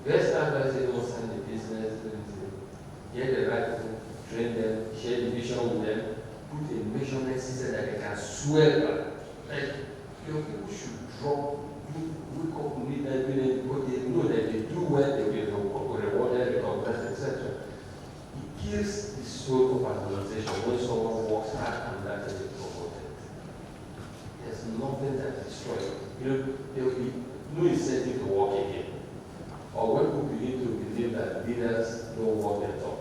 the best advice anyone in the business is to get the right people, train them, share the vision with them, put a measurement system that they can swear by. Like, your people should drop, wake up midnight, because they know that they do well, they will be rewarded, recognized, etc. It kills the soul of an organization when someone works hard and that is promoted. There's nothing that destroys it. You know, there will be no incentive to work again. or when people begin to believe that leaders don't walk their talk.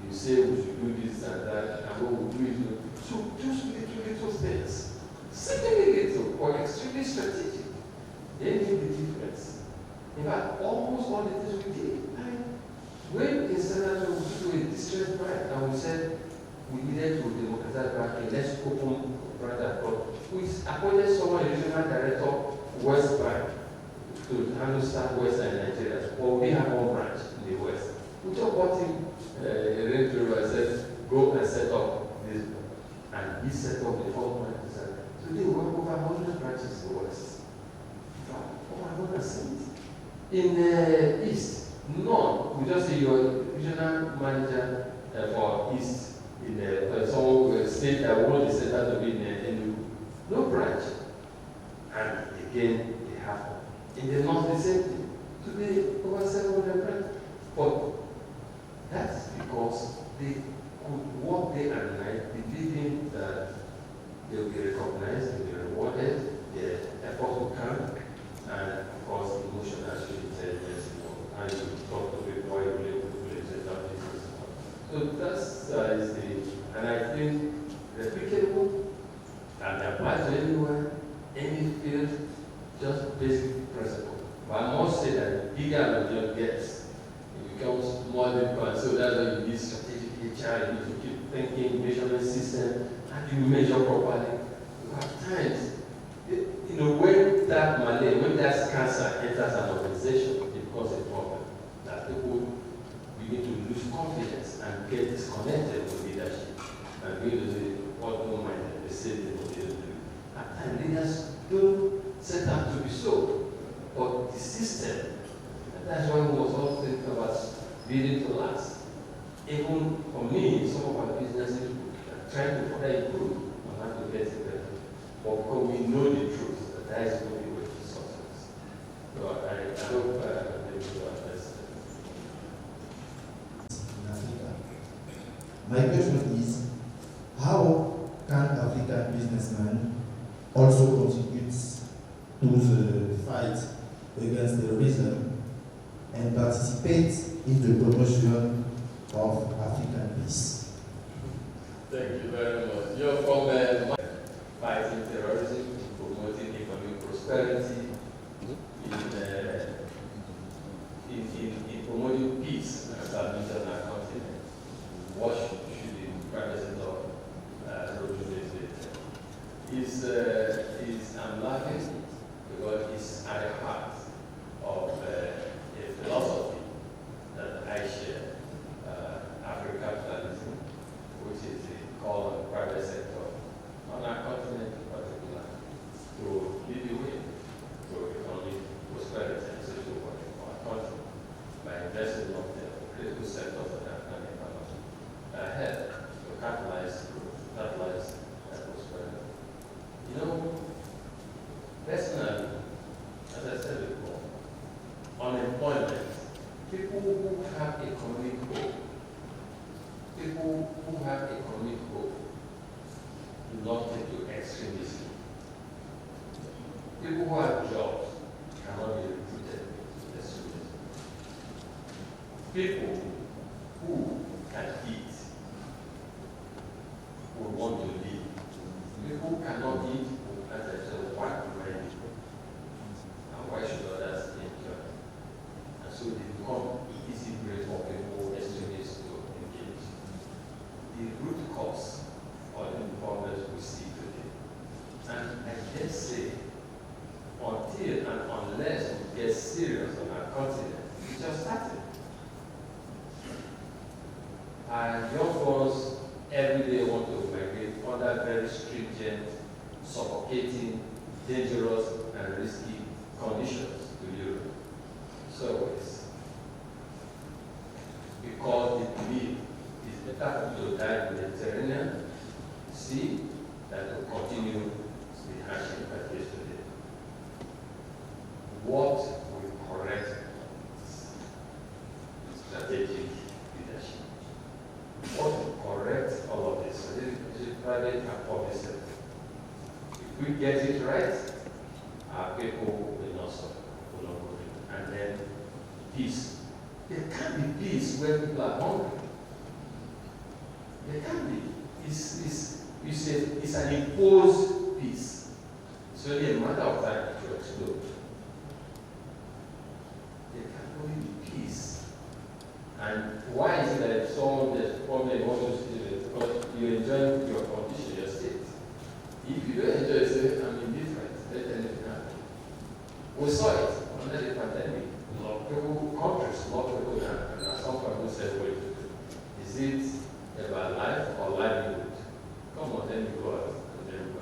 You say we should do this and that, and what we do is so just little things, seemingly little or extremely strategic. They make the difference. In fact, almost all the things we did. When in Senator we do a distressed branch and we said we needed to democratize banking, let's open branch across. We appointed someone, a regional director, West Bank, to handle Southwest and Nigeria. Well, we have one branch in the West. We just bought him a Range Rover and said, go and set up this. And he set up the whole branch. Today we have over 100 branches in the West. Over 170. In the East, none. We just say you're regional manager for East in the some state that want the center to be in no branch. And again, they have in the North the same thing. Today, over 700 branches. But that's because they could work day and night, believing that they will be recognized, they will be rewarded, their effort will come, and of course, emotional intelligence, and you talk to people why you live with business. So that's is the, and I think replicable and applies to anywhere, any field, just basic principle. But I must say that the bigger the job gets, it becomes more difficult. So that's why you need strategic HR, you need to keep thinking, measurement system, and you measure properly. At times, when that malaria, when that cancer enters an organization, it becomes a problem. That people begin to lose confidence and get disconnected with leadership. And begin to say, what no mind, they say they will do. At times, leaders don't set up to be so. But the system, and that's why we must all think about building to last. Even for me, some of our businesses are trying to further improve on how to get it better. But because we know the truth, that is the only way to success. So I hope they will address My question is, how can African businessmen also contribute to the fight against terrorism and participate in the promotion of African peace? Thank you very much. You're from fighting terrorism, promoting economic prosperity, in promoting peace and stability on our continent. What should the Prime Minister is I'm laughing because it's at the heart of a philosophy that I share, Afro-capitalism, which is the call on the private sector on our continent in particular to lead the way to economic prosperity and social work for our country by investing in the critical sectors of the African economy ahead to catalyze growth, catalyze prosperity. Personally, as I said before, unemployment, people who have economic hope, do not take to extremism. People who have jobs cannot be recruited to extremism. People who can eat will want to live. People who cannot eat will ask themselves, why am I eating? And why should others enjoy? And so they become easy prey for people extremists to engage. The root cause of the problems we see today. And I can say, until and unless we get serious on our continent, it's just starting. Our young ones every day want to migrate under very stringent, suffocating, dangerous, and risky conditions to Europe. So it's because they believe it's better to die in the Mediterranean Sea than to continue the hardship that is today. What will correct strategic leadership? What will correct all of this? Private and public sector. If we get it right, our people will not suffer, will not go through. And then can't be peace where people are hungry. There can't be. It's an imposed peace. It's only a matter of time to explode. There can only be peace. And why is it that if someone there's a problem wants to see it? Because you enjoy your condition, your state. If you don't enjoy it, I'm indifferent. Let anything happen. We saw it under the pandemic. A lot of people, countries, a lot of people, and at some point we said, wait, is it about life or livelihood? Come on, then you go out and then go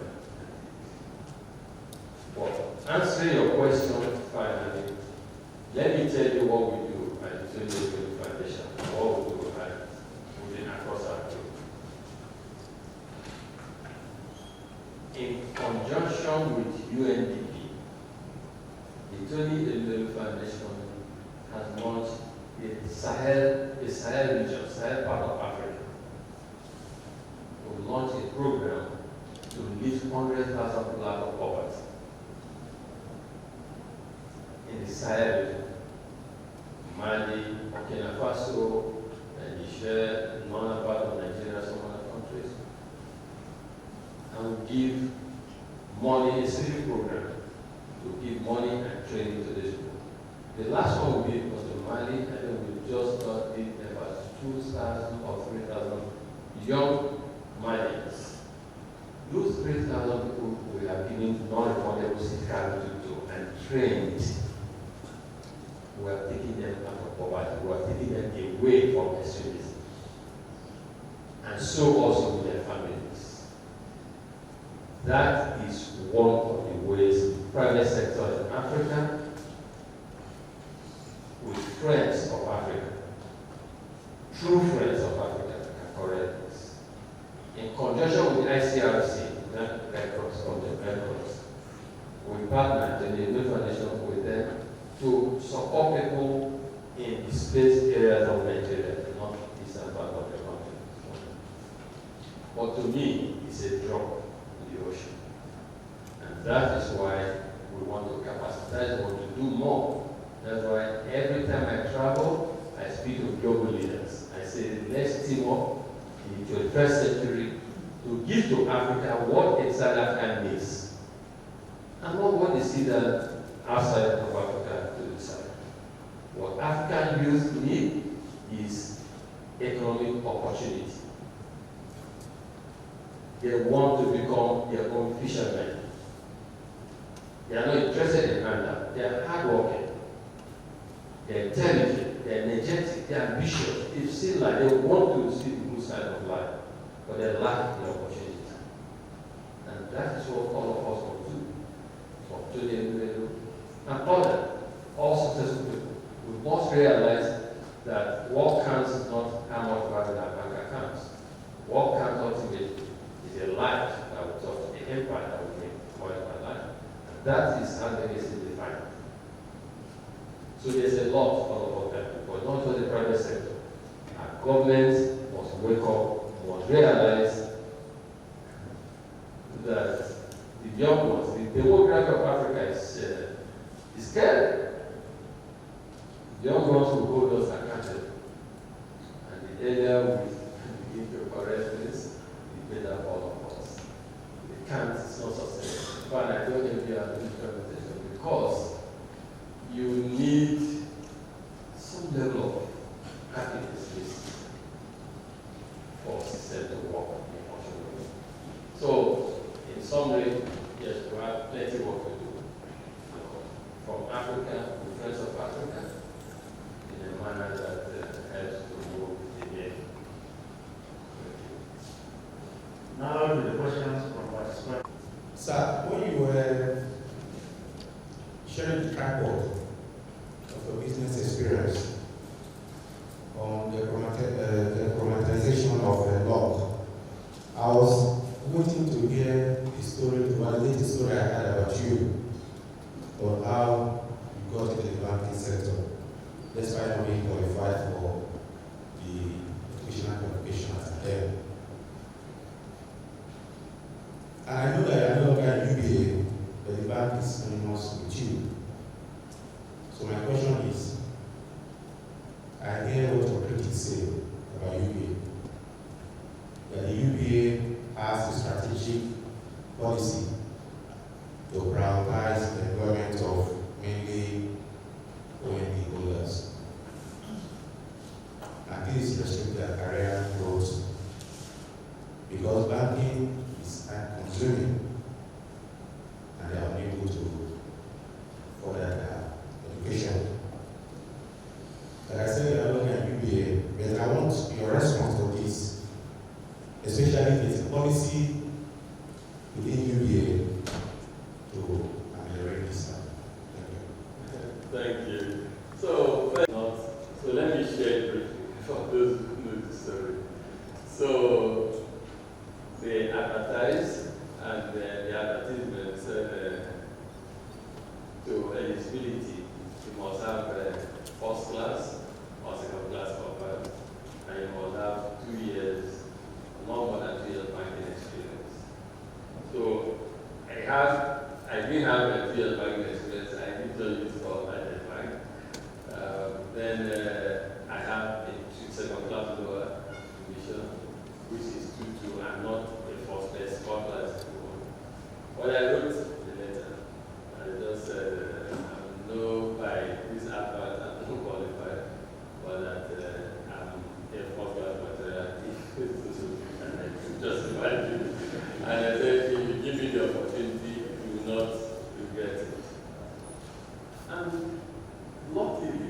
out. But answering your question finally, let me tell you what we do at the Tony Elumelu Foundation, what we do within across our group. In conjunction with UNDP, the Tony Elumelu Foundation has launched the Sahel region, Sahel part of Africa. We launched a program to lift 100,000 people out of poverty in the Sahel region. Mali, Burkina Faso, Niger, northern part of Nigeria, some other countries. And we give money, a civic program, to give money and training to these people. The last one we did was in Mali, and then we just did about 2,000 or 3,000 young Malians. Those 3,000 people we have given non-refundable seed capital to and trained. We are taking them out of poverty. We are taking them away from extremism. And so also with their families. That is one of the ways private sector in Africa, with friends of Africa, true friends of Africa, can correct this. In conjunction with ICRC, Red Cross, we partnered in the Elumelu Foundation with them to support people in displaced areas of Nigeria, the northeastern part of the country. But to me, it's a drop in the ocean. And that is why we want to capacitize, we want to do more. That's why every time I travel, I speak to global leaders. I say, let's team up in the 21st century to give to Africa what exactly Africa needs. And not what they see that outside of Africa to decide. What African youth need is economic opportunity. They want to become their own fishermen. They are not interested in handout. They are hardworking. They are intelligent. They are energetic. They are ambitious. They seem like they want to see the blue side of life, but they lack the opportunity. And that is what all of us will do. For Tony Elumelu and others, all successful people, we must realize that what counts is not how much value in our bank accounts. What counts ultimately is a life that will touch, the empire that will make my life. And that is how the legacy is defined. So there's a lot all about that, but not just the private sector. Our government must wake up, must realize that the young ones, the demography of Africa is scary. The young ones will hold us accountable. And the earlier we begin to correct this, the better for all of us. We can't, it's not sustainable. But I don't think we are doing presentation because you need some level of happiness for system to work in a functional way. So, in summary, yes, we have plenty of work to do. From Africa, to friends of Africa, in a manner that helps to move the game. Now to the questions from participants. Sir, when you were sharing the track record of your business experience on the chromatization of log, I was waiting to hear the story, to validate the story I had about you, on how you got into the banking sector. this restrict their career growth because banking is time consuming and they are unable to further their education. Like I said, you are looking at UBA, but I want your response to this, especially if it's a policy within UBA to ameliorate this. Thank you. So let me share briefly for those who know the story. So they advertise, and the advertisement said to eligibility, you must have first class or second class offer, and you must have 2 years, no more than 2 years banking experience. So I didn't have a 2 years banking experience. I did just use for that bank. Then I have a second class lower division, which is 2-2, and not a first class 2-1. When I wrote the letter, I just said, I know by this advert I'm not qualified, but that I'm a first class material, and I can justify it. And I said, if you give me the opportunity, you will not regret it. And luckily,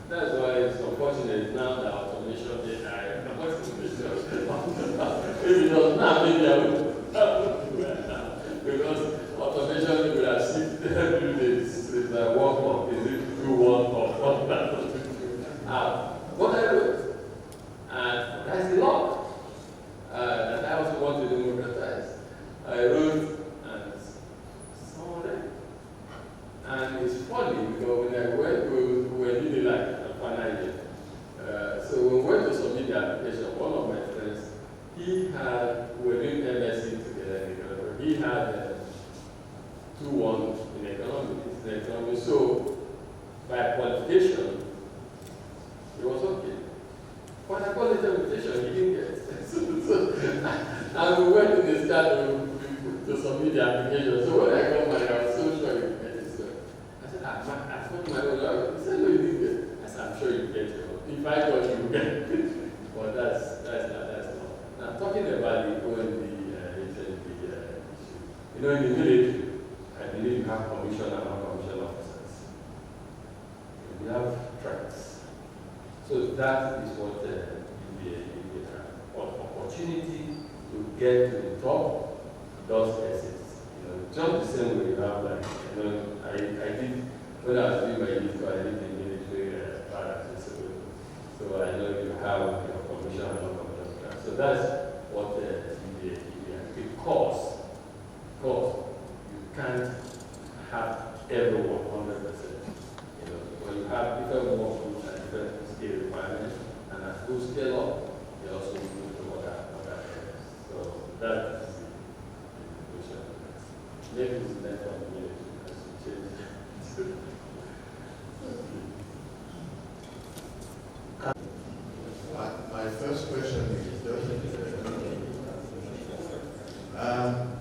that's why it's unfortunate now that automation AI, I'm not automation. If it does not, maybe I would right now. Because automation will assist every day. It's like work, is it do one or one that what I wrote, and that's the law. That I also want to democratize. I wrote, and someone read. And it's funny because when I went, we were doing like a final year. So when we went to submit the application, one of my friends, we were doing MSc together in economics. He had 2-1 in economics. So by qualification, it was okay. But I called it invitation, he didn't get. And we went in the start to submit the application. So when I got mine, I was so sure you get it. So I said, I told my own lawyer. He said, no, you didn't get it. I said, I'm sure you get it. If I got you, get it. But that's not. Now, talking about the OND issue, in the military, I believe you have commissioned and non-commissioned officers. You have tracks. So that is what opportunity to get to the top does exist. Just the same way you have I did when I was doing my youth, I did the military barracks. So I know you have your commission and non-commissioned tracks. So that's what because you can't have everyone 100%. When you have different work groups and different skill requirements, and as those scale up, you also move to other areas. So that is the question. Maybe it's next one minute because you change. My first question is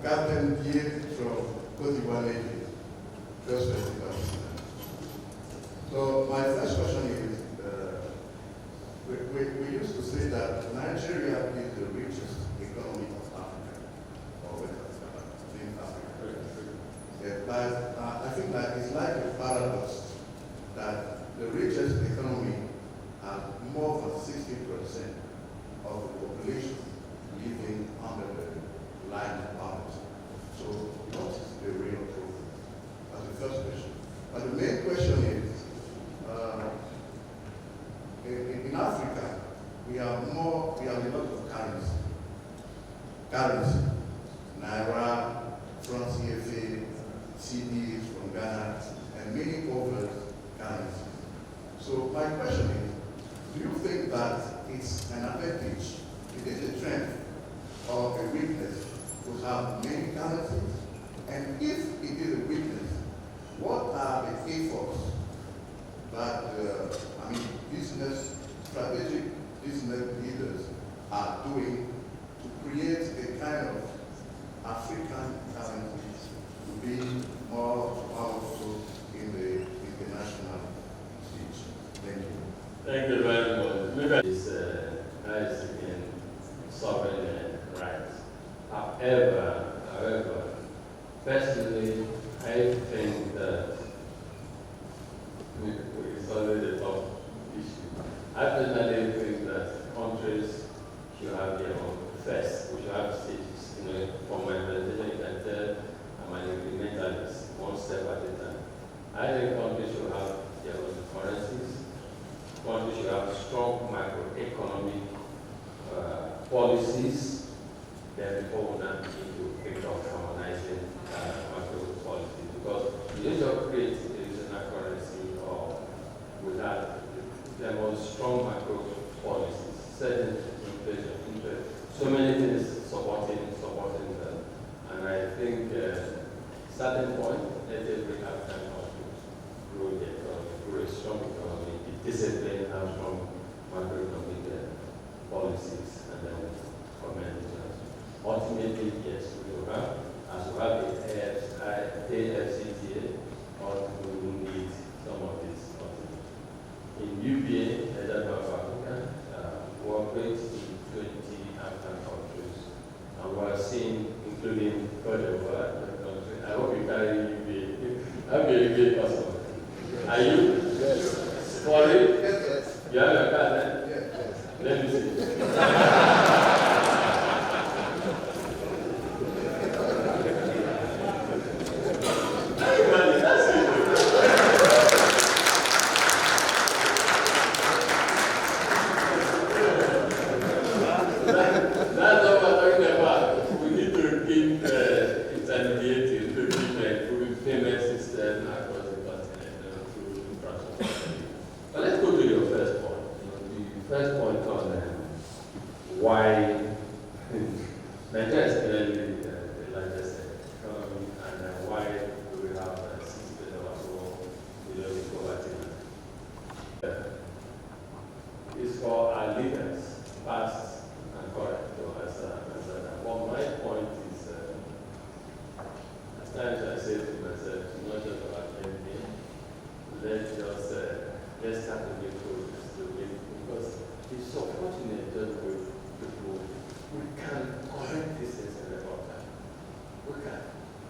Captain Pierre from Côte d'Ivoire, first festival. So my first question is, we used to say that Nigeria is the richest economy of Africa, or West Africa, but I think that it's like a paradox that the richest economy has more than 60% of the population living under the line of poverty. So what is the real problem? That's the first question. But the main question is, in Africa, we have a lot of currency. Naira, franc CFA, CDs from Ghana, and many other currencies. So my question is, do you think that it's an advantage, it is a strength or a weakness to have many currencies? And if it is a weakness, what are the efforts that strategic business leaders are doing to create a kind of African currency to be more powerful in the international stage? Thank you. Thank you very much. Maybe it's nice in sovereign rights. However, personally, I think that it's always a tough issue. I personally think that countries should have their own first. We should have stages. From my presentation, you can tell I'm an incrementalist, one step at a time. I think countries should have their own currencies. Countries should have strong macroeconomic policies. Then before we now need to pick up harmonizing macro policies, because you don't just create a regional currency or without there was strong macro policies, certain inflation, interest, so many things supporting them. And I think certain point, let every African country grow the economy, grow a strong economy, be disciplined, have strong macroeconomic policies, and then comment. Ultimately, yes, we will have, as we have the AFCTA, or we will need some of this. In UPA, United Bank of Africa, we operate in 20 African countries, and we are seeing, including Cote d'Ivoire, the country. I hope you carry UPA. I'm a UPA customer. Are you? Yes. For it? Yes. You have your card, eh? Yes. Let me see. Is for our leaders, past and current. Well, my point is, at times I say to myself, it's not just about anything. Let's start to make progress, because it's so fortunate just with people. We can correct this in about time. We can.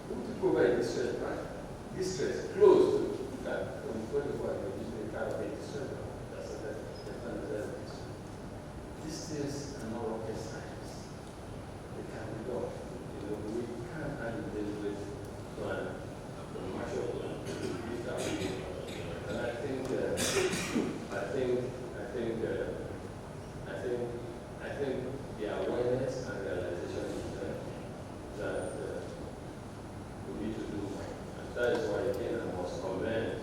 We provide distress, right? Distress, close to that. When you go to you kind of make distress. These things are not rocket science. They can be done. We can't handle this with plan, commercial plan. And I think the awareness and realization is there that we need to do more. And that is why again I must commend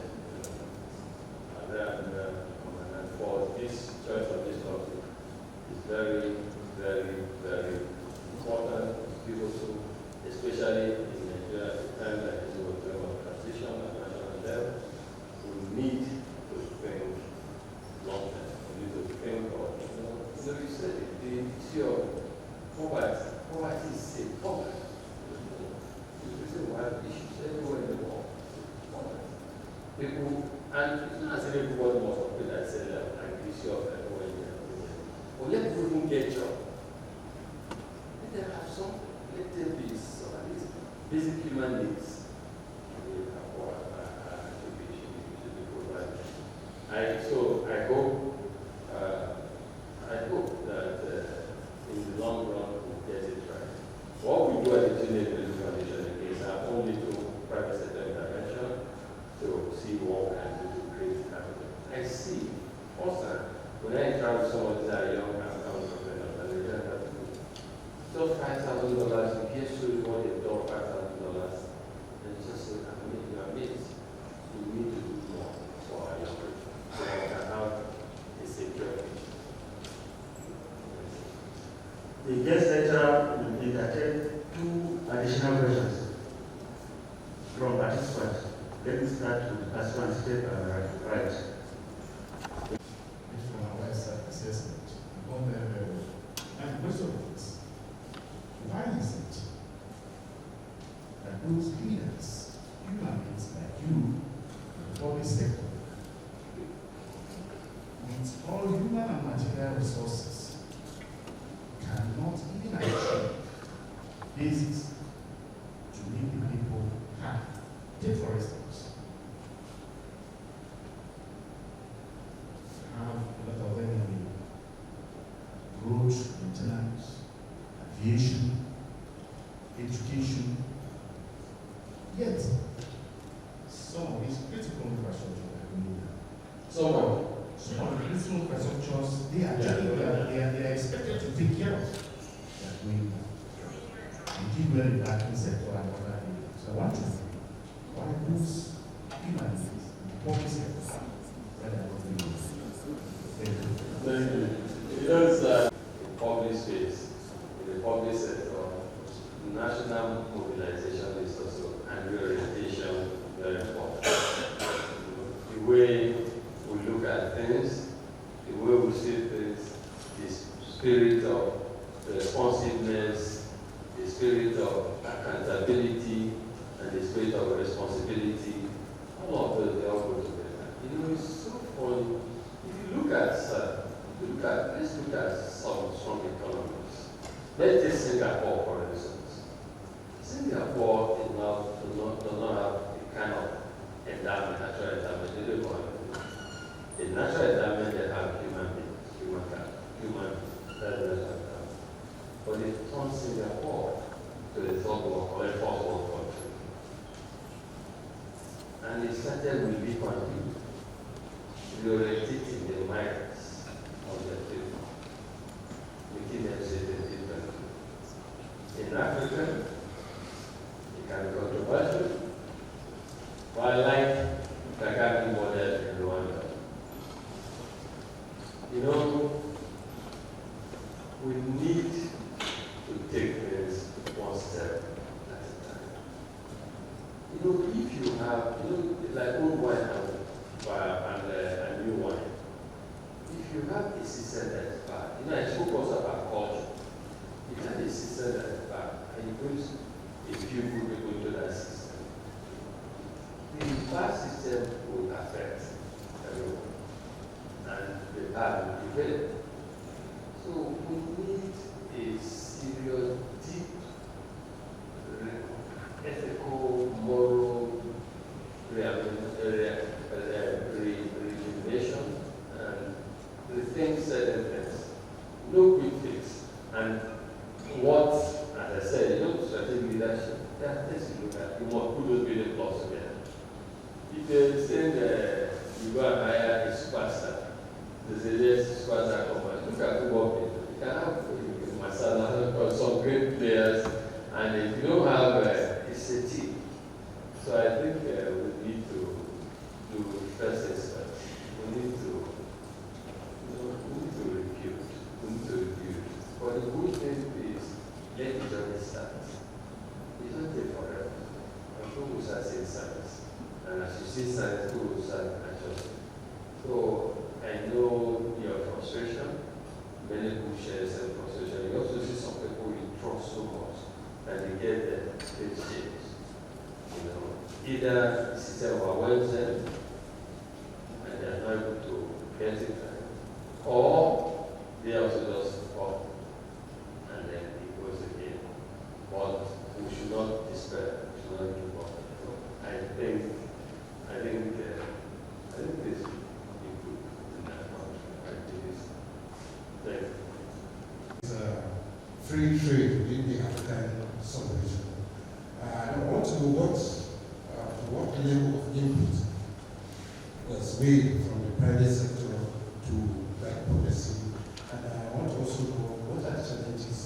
and for this church of this country. It's very, very, very important, beautiful, especially in Nigeria at the time that we were doing a transition at national level. We need to think long term. We need to think of, you said it, the issue of poverty. Poverty is a problem. We say we have issues everywhere in the world. People, and it's not as if everybody must operate that same level, like the issue of everywhere in the world. But let people even get job. Let them have something. Let them be some of these basic human needs. Should be provided. I hope that in the long run we'll get it right. What we do at the Tony Elumelu Foundation is only do private sector intervention to see what we can do to create capital. I see also when I travel with someone that are young African entrepreneurs and they don't have to do just $5,000, you get stories what they've done $5,000, and it's just so amazed. We need to do more for our young people so that we can have a secure future. The guest lecturer will entertain 2 additional questions from participants. Let me start with participants state right. From our website assessment, gone very, very well. And the question is, why is it that those leaders, human beings like you, in the public sector, with roads, maintenance, aviation, education. Yet, some of these critical infrastructure that we need. Some of the critical infrastructures, they are expected to take care of that we did well in the banking sector and other areas. So I want to say, why those humanities, the public sector, that are working with. Thank you. Because in public space, in the public sector, national mobilization is also, and reorientation very important. The way we look at things, the way we see things, the spirit of responsiveness, the spirit of accountability, and the spirit of responsibility, all of those, they all go together. You know, it's so funny. If you look at, let's look at some economies. Let's take Singapore, for instance. Singapore does not have the kind of endowment, natural endowment. They don't have the natural endowment they have human beings, that's the natural endowment. But they turned Singapore to the third world or a fourth world country. And they started with Lee Kuan Yew, reorientating the minds of the people, making them say the different. In Africa, it can be controversial, but I like Kagame model in Rwanda. You know, we need to take things one step at a time. You know, if you have, like old wine and new wine, if you have a system that is bad, I spoke also about culture. If you have a system that is bad, and you put a few good people into that system, the bad system will affect everyone, and the bad will prevail. So we need a serious, deep, ethical, moral rejuvenation and rethink certain things. No quick fix. And what, as I said, strategic leadership, there are things you look at. You must put those building blocks together. If they say you go and hire a superstar, they say yes, superstar come and look at football people. You can have Masala, some great players, and if you don't have it's a team. So I think we need to do first experts. We need to review. But the good thing is, let the journey start. It doesn't take forever. And people will start seeing signs. And as you see signs, people will start adjusting. So I know your frustration. Many people share the same frustration. You also see some people you trust so much that they get their things changed. Either the system overwhelms them and they are not able to get it right, or they also just fall and then it goes again. But we should not despair, we should not give up. So I think this will be good in that country. Thank you. It's free trade within the African sub-region. I want to know what level of input was made from the private sector to that policy, and I want to also know what are the challenges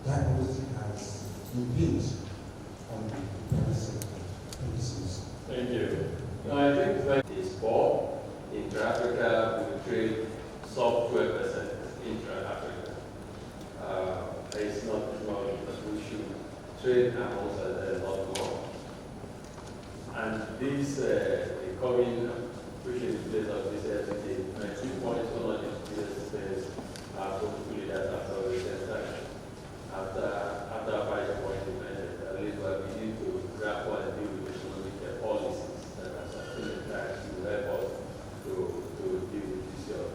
that policy has impinged on the private sector policies. Thank you. No, I think that is poor. Intra-Africa, we trade sub 12% intra-Africa. It's not we should trade amongst a lot more. And this, coming, pushing the place of this everything, my 2 points, one of the biggest things are hopefully that after we get time. After 5 points, at least we need to grapple and deal with economic policies that are something that will help us to deal with this issue of,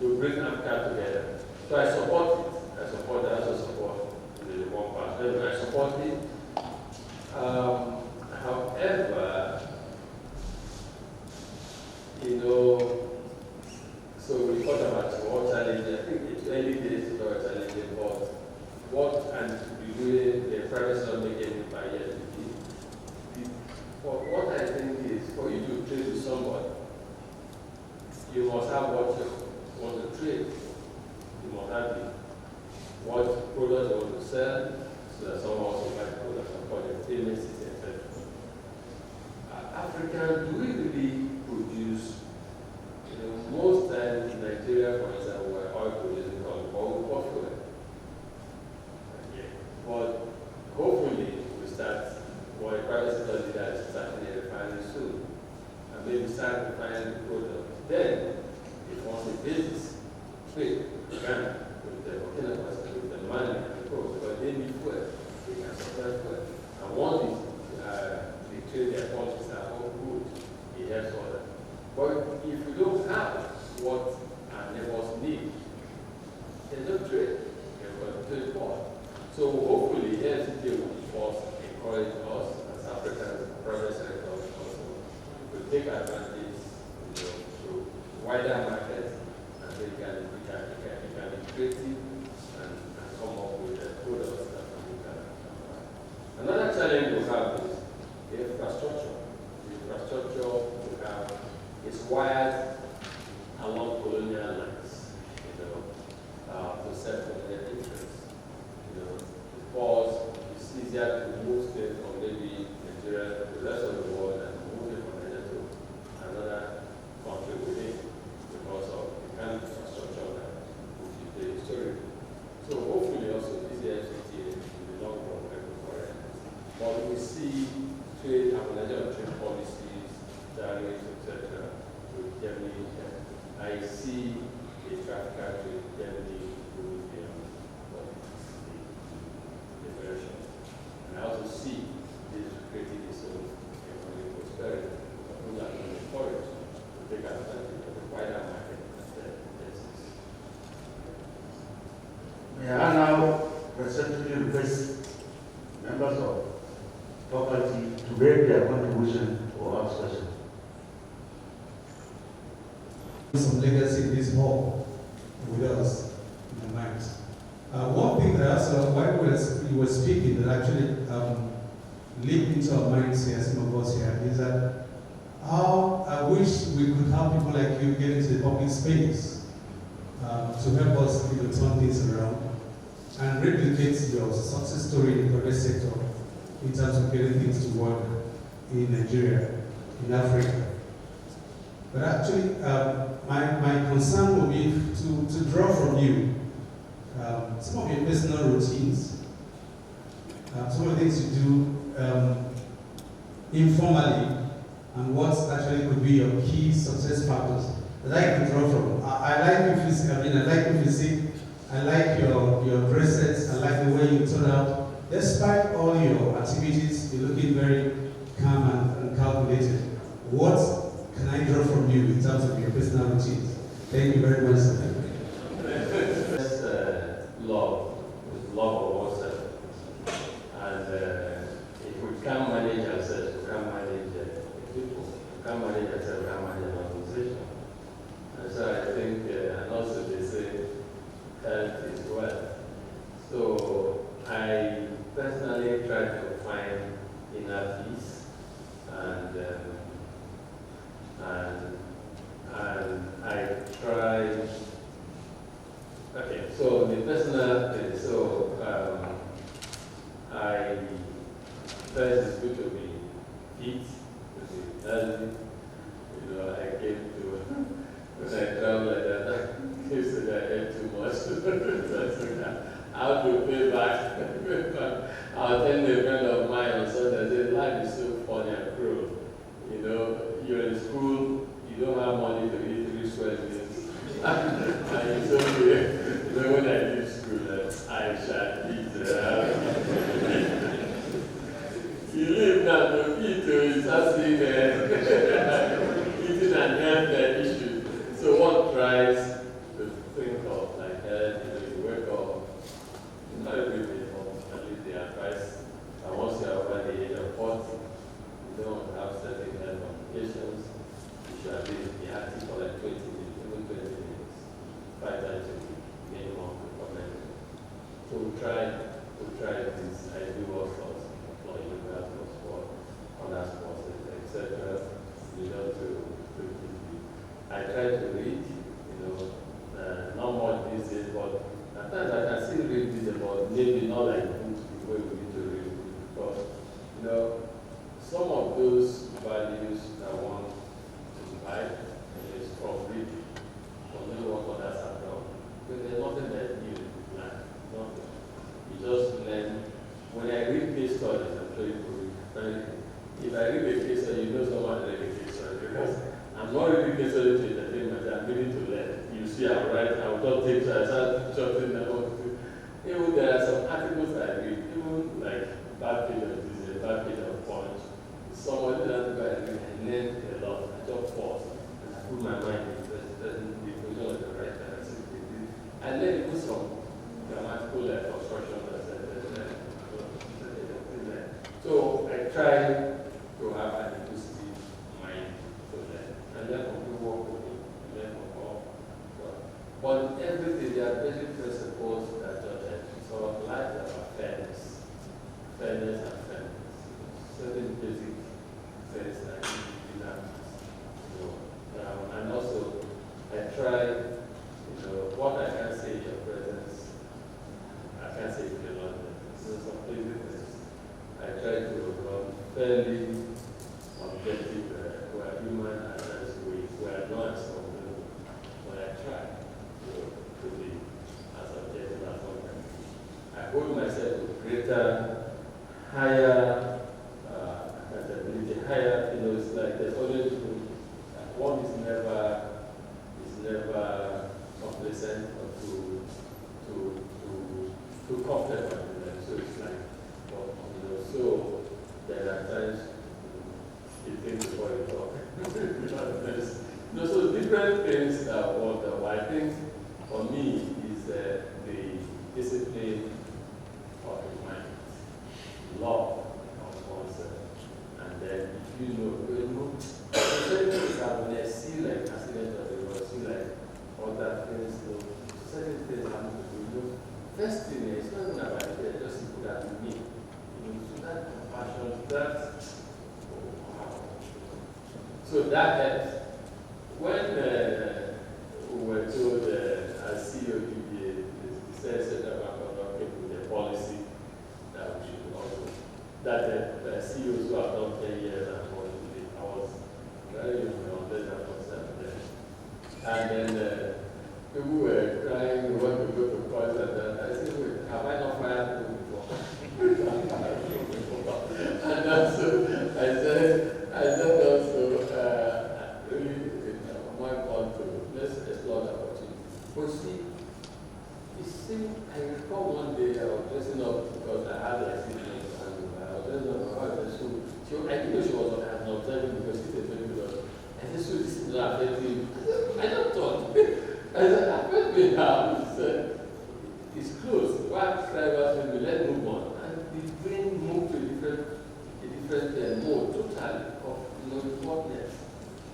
to bring Africa together. So I support it. I also support the one part. I support it. However, so we got about more challenging. I think it's early days to very challenging, but what and to be doing the private sector making it by year. What I think is for you to trade with somebody, you must have what you want to trade. You must have what products you want to sell, so that someone also buy products and for the payment system, etc. African, do we really produce? Most times in Nigeria, for example, we're oil producing country, but we fuel. But hopefully, we start, or a private sector leader is starting a refinery soon, and maybe start refining the product. Then, if once the business, quick, Ghana, with the Burkina Faso, with the money and the coast, because they need fuel, they can supply fuel. And once they trade their policies are all good, it helps others. But if we don't have what our neighbors need, there's no trade. We're going to import. So hopefully, LCT will first encourage us as Africans, private sector also, to take advantage, to wider markets, and they can be creative and come up with the products that we can apply. Another challenge we have is the infrastructure. The infrastructure we have is wired along colonial lines, to serve colonial interests. Because it's easier to move things from maybe Nigeria to the rest of the world and move it from Nigeria to another country within because of the kind of infrastructure that which is the history. So hopefully also this FCTA in the long run will be correct. But we see trade, harmonization of trade policies, tariffs, etc. with Germany. I see a traffic with Germany through the version. And I also see this creating its own economic prosperity. We are going to encourage to take advantage of the wider market that exists. May I now respectfully request members of faculty to make their contribution or ask questions. Some legacy in this hall with us in the minds. One thing that also, while you were speaking, that actually leaped into our minds here, some of us here, is that how I wish we could have people like you get into the public space to help us turn things around and replicate your success story in the private sector in terms of getting things to work in Nigeria, in Africa. But actually, my concern will be to draw from you some of your personal routines, some of the things you do informally, and what actually could be your key success factors that I can draw from. I like your physique, I like your physique, I like your dresses, I like the way you turn out. Despite all your activities, you're looking very calm and calculated. What can I draw from you in terms of your personal routines? Thank you very much, sir. Love of ourselves. And if we can't manage ourselves, we can't manage people. We can't manage ourselves, we can't manage an organization. And so I think, and also they say, health is wealth. So I personally try to find inner peace and I try try this. I do all sorts for universal sport, other sports, etc. You know, I try to read, not much these days, but at times I can still read this, but maybe not like books the way we need to read, because some of those values I want to buy is from reading, from knowing what others have done. Because there's nothing that new in life, nothing. You just learn. When I read case studies, I'm sure you will read. If I read a case study, you know someone read a case study, because I'm not reading case study to entertainment, I'm reading to learn. You see, I'm right, I'll just take I start jotting down. Even there are some articles I read, even like back page of this, back page of Punch. Someone did that I read, I learned a lot. I just pause and I put my mind in the position of the right direction. I learned even some grammatical construction. So I try to have an inclusive mind to learn. And learn from people who learn from all. But everything, there are basic principles that sort of like about fairness. Fairness and fairness. Certain basic things that you need and also, I try, what I can say in your presence, I can't say in your London. So some basic things. I try to run fairly objective. We are human and we are not something, but I try to be as objective as I can. I hold myself to greater, higher accountability, higher, it's like there's always one is never complacent or too comfortable. So it's like, so there are times you think before you talk. So different things what I think for me is the discipline of the mind, love of oneself, and then if you know, certain things when I see like accidents or they will see like other things, certain things happen to you. First thing is not even about it, just people that you meet. So that compassion, wow. So that helps. When we were told, as CEO, the Central Bank came with a policy that we should also, that the CEOs who have done 10 years and more, I was very young, then I was 7 years. And then people were crying, we want to go to court, and I said, wait, have I not fired people before? And also, I said also, really, I want to, let's explore the opportunity. But see, I recall one day I was dressing up because I had like sickness and I was dressing up my wife at school. I didn't know she was an observing because she's a 20 years. I said, so this is not affecting. I just thought, I said, affect me now. It's closed. Why drivers will be let move on? And the brain moved to a different mode, totally, of workness.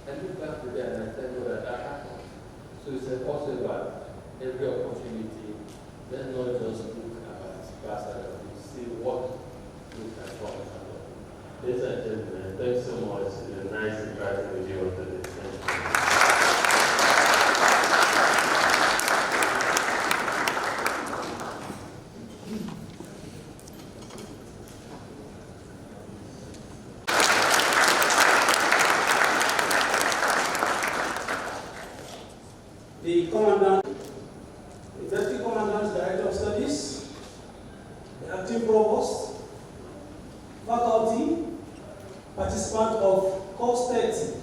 I look back to that and I tell you that happened. So it's impossible that every opportunity, let's not just look at the past and see what we can talk about. Ladies and gentlemen, thanks so much. It's nice interacting with you all today. Thank you. The Commandant, the Deputy Commandant, Director of Studies, the Acting Provost, faculty, participant of Course 30.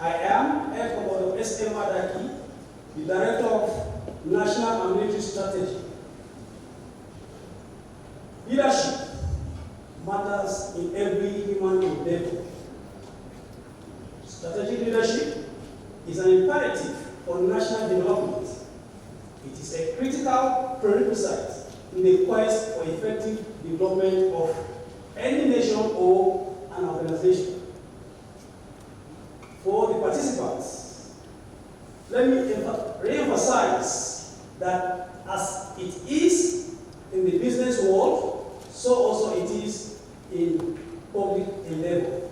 I am Head Commodore S.M. Madaki, the Director of National and Military Strategy. Leadership matters in every human endeavor. Strategic leadership is an imperative for national development. It is a critical prerequisite in the quest for effective development of any nation or an organization. For the participants, let me re-emphasize that as it is in the business world, so also it is in public endeavor,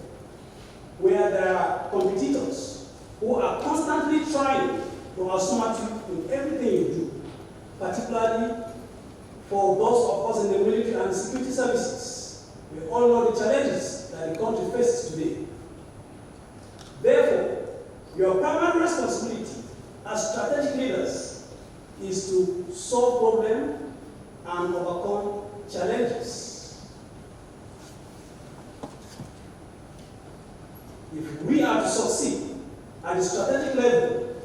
where there are competitors who are constantly trying to outsmart you in everything you do, particularly for those of us in the military and security services. We all know the challenges that the country faces today. Therefore, your primary responsibility as strategic leaders is to solve problems and overcome challenges. If we are to succeed at the strategic level,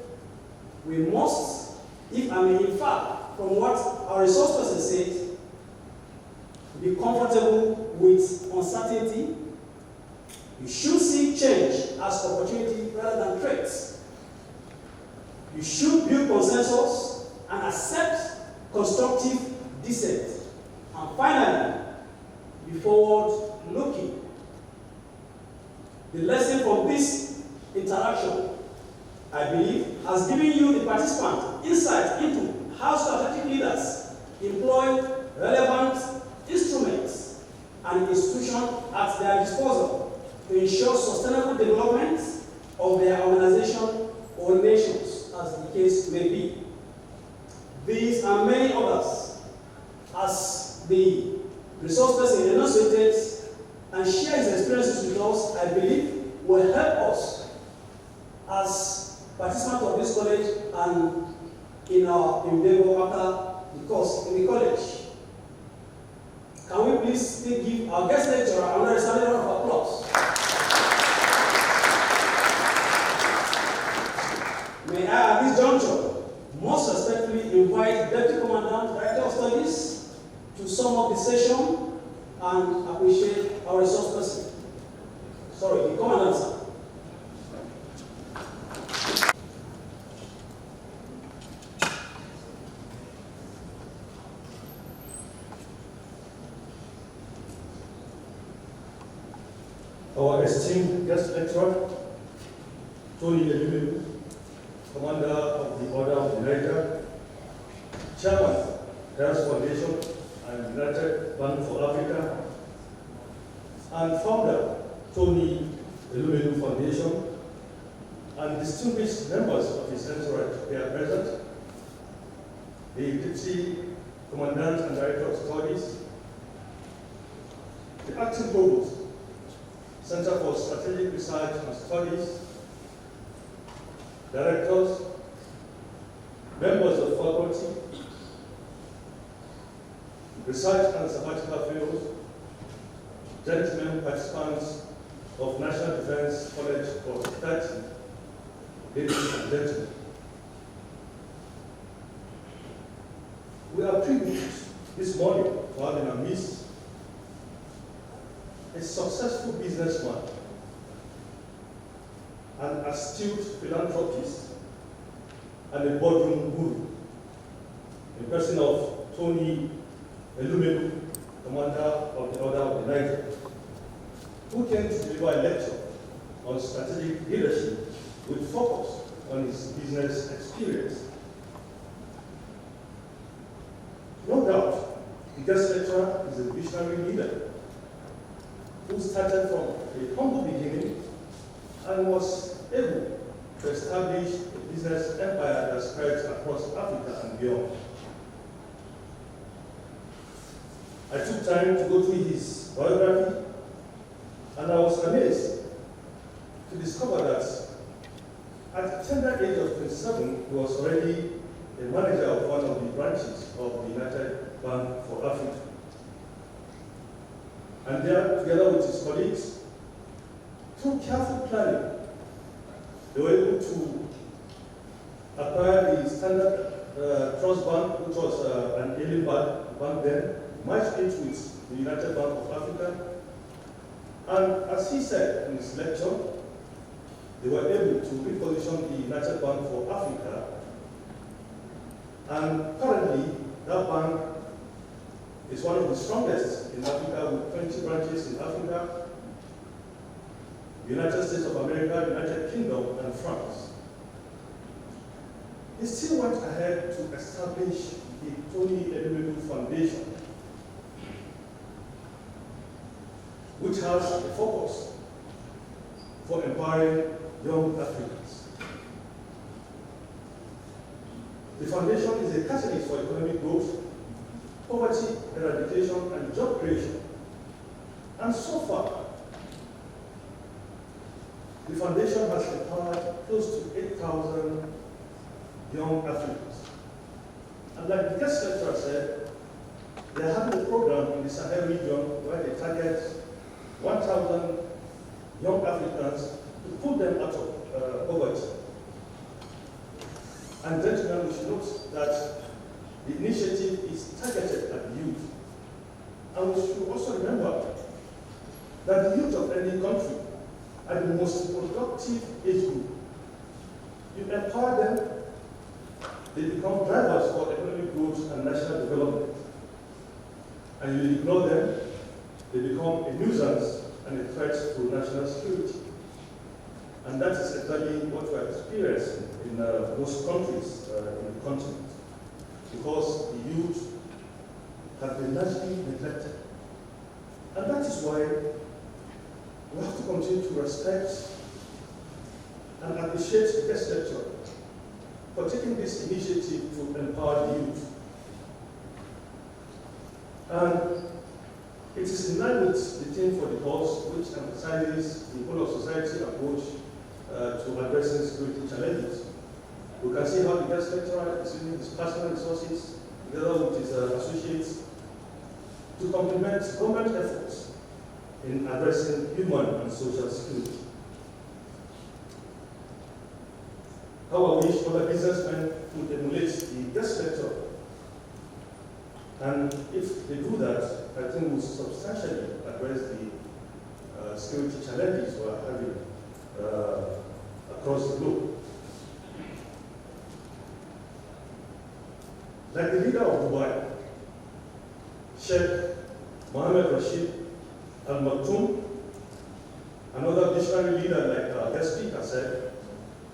we must, if I may infer from what our resource person said, be comfortable with uncertainty. You should see change as opportunity rather than threats. You should build consensus and accept constructive dissent. And finally, be forward-looking. The lesson from this interaction, I believe, has given you, the participant, insight into how strategic leaders employ relevant instruments and institutions at their disposal to ensure sustainable development of their organization or nations, as the case may be. These and many others, as the resource person enunciated and shares his experiences with us, I believe, will help us as participants of this college and in our endeavor after the course in the college. Can we please still give our guest lecturer another standing round of applause? May I, at this juncture, most respectfully invite Deputy Commandant, Director of Studies, to sum up the session and appreciate our resource person. Sorry, the Commandant, sir. Our esteemed guest lecturer, Tony Elumelu, Commander of the Order of the Niger, Chairman, Harris Foundation and United Bank for Africa, and founder, Tony Elumelu Foundation, and distinguished members of his entourage here present, the Deputy Commandant and Director of Studies, the Acting Provost, Center for Strategic Research and Studies, directors, members of faculty, research and sabbatical fellows, gentlemen participants of National Defense College for 30, ladies and gentlemen. We are privileged this morning to have in our midst a successful businessman, an astute philanthropist, and a boardroom guru, in person of Tony Elumelu, Commander of the Order of the Niger, who came to deliver a lecture on strategic leadership with focus on his business experience. No doubt, the guest lecturer is a visionary leader who started from a humble beginning and was able to establish a business empire that spreads across Africa and beyond. I took time to go through his biography, and I was amazed to discover that at the tender age of 27, he was already a manager of one of the branches of the United Bank for Africa. And there, together with his colleagues, through careful planning, they were able to acquire the Standard Trust Bank, which was an alien bank then, merged it with the United Bank of Africa. And as he said in his lecture, they were able to reposition the United Bank for Africa. And currently, that bank is one of the strongest in Africa, with 20 branches in Africa, United States of America, United Kingdom, and France. He still went ahead to establish the Tony Elumelu Foundation, which has a focus for empowering young Africans. The foundation is a catalyst for economic growth, poverty eradication, and job creation. And so far, the foundation has empowered close to 8,000 young Africans. And like the guest lecturer said, they are having a program in the Sahel region where they target 1,000 young Africans to pull them out of poverty. And gentlemen, we should note that the initiative is targeted at the youth. And we should also remember that the youth of any country are the most productive age group. You empower them, they become drivers for economic growth and national development. And you ignore them, they become a nuisance and a threat to national security. And that is exactly what we are experiencing in most countries in the continent, because the youth have been largely neglected. And that is why we have to continue to respect and appreciate the guest lecturer for taking this initiative to empower the youth. And it is in line with the theme for the course, which emphasizes the whole of society approach to addressing security challenges. We can see how the guest lecturer is using his personal resources together with his associates to complement government efforts in addressing human and social security. How I wish other businessmen would emulate the guest lecturer. And if they do that, I think we'll substantially address the security challenges we are having across the globe. Like the leader of Dubai, Sheikh Mohammed Rashid Al Maktoum, another visionary leader like our guest speaker said,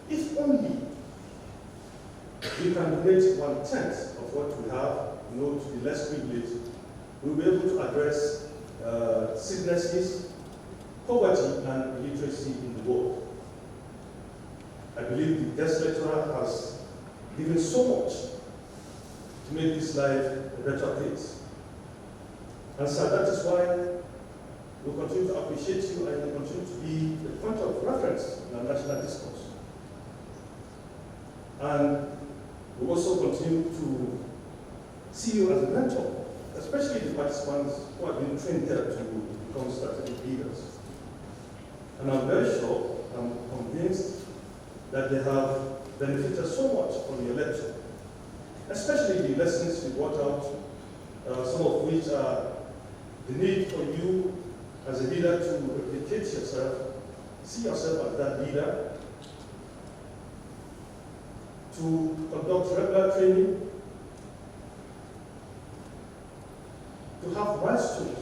if only we can donate 1/10 of what we have, to the less privileged, we'll be able to address sicknesses, poverty, and illiteracy in the world. I believe the guest lecturer has given so much to make this life a better place. And so that is why we continue to appreciate you and we continue to be the point of reference in our national discourse. And we also continue to see you as a mentor, especially the participants who have been trained here to become strategic leaders. And I'm very sure, I'm convinced that they have benefited so much from your lecture, especially the lessons you brought out, some of which are the need for you as a leader to replicate yourself, see yourself as that leader, to conduct regular training, to have milestones.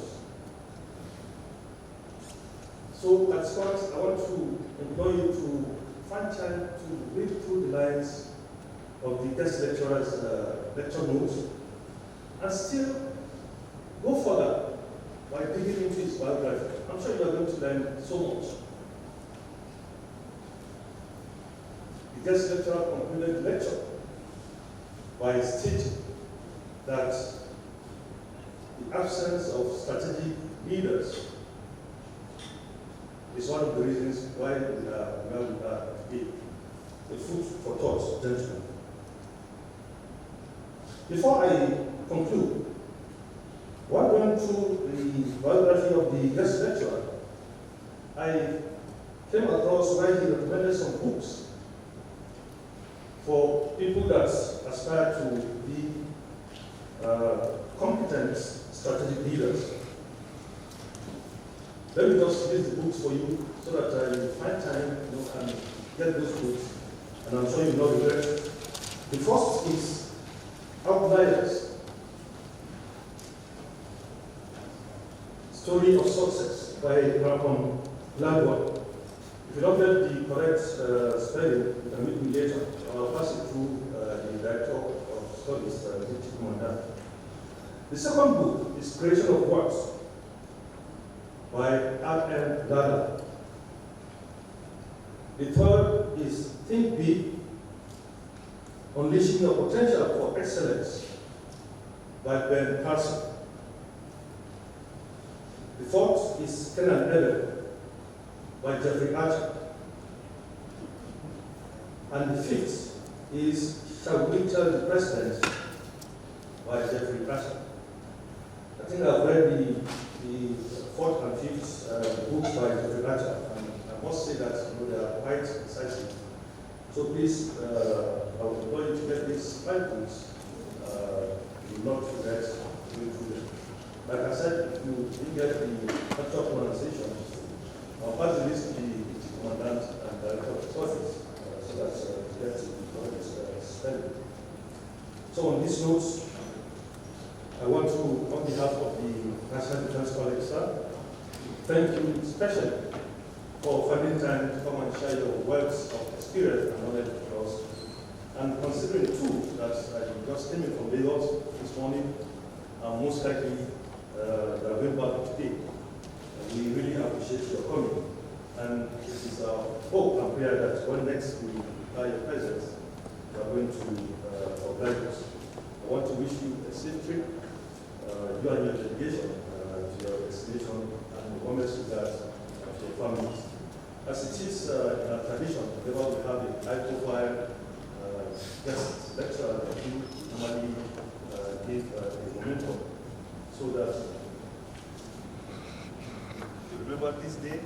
So participants, I want to implore you to find time to read through the lines of the guest lecturer's lecture notes and still go further by digging into his biography. I'm sure you are going to learn so much. The guest lecturer concluded the lecture by stating that the absence of strategic leaders is one of the reasons why we are where we are today. The food for thought, gentlemen. Before I conclude, while going through the biography of the guest lecturer, I came across where he recommended some books for people that aspire to be competent strategic leaders. Let me just list the books for you so that you find time and get those books, and I'm sure you know the rest. The first is Outliers, Story of Success by Malcolm Gladwell. If you don't get the correct spelling, you can meet me later. I'll pass it through the Director of Studies, Chief Commander. The second book is Creation of Works by R.M. Dada. The third is Think Big, Unleashing Your Potential for Excellence by Ben Carson. The fourth is Kenan Ebel by Jeffrey Archer. And the fifth is Shall We Tell the President by Jeffrey Archer. I think I've read the fourth and fifth books by Jeffrey Archer, and I must say that they are quite decisive. So please, I would implore you to get these 5 books. You will not forget going through them. Like I said, if you didn't get the actual pronunciation, I'll pass the list to the commandant and director of the office so that you get the correct spelling. So on these notes, I want to, on behalf of the National Defense College staff, thank you especially for finding time to come and share your wealth of experience and knowledge with us. And considering too that you just came in from Lagos this morning, and most likely you are going back today. And we really appreciate your coming. And it is our hope and prayer that when next we are your presence, you are going to oblige us. I want to wish you a safe trip, you and your delegation to your destination, and the warmest regards to your families. As it is in our tradition, whenever we have a high-profile guest lecturer that you normally give a momentum, so that you remember this day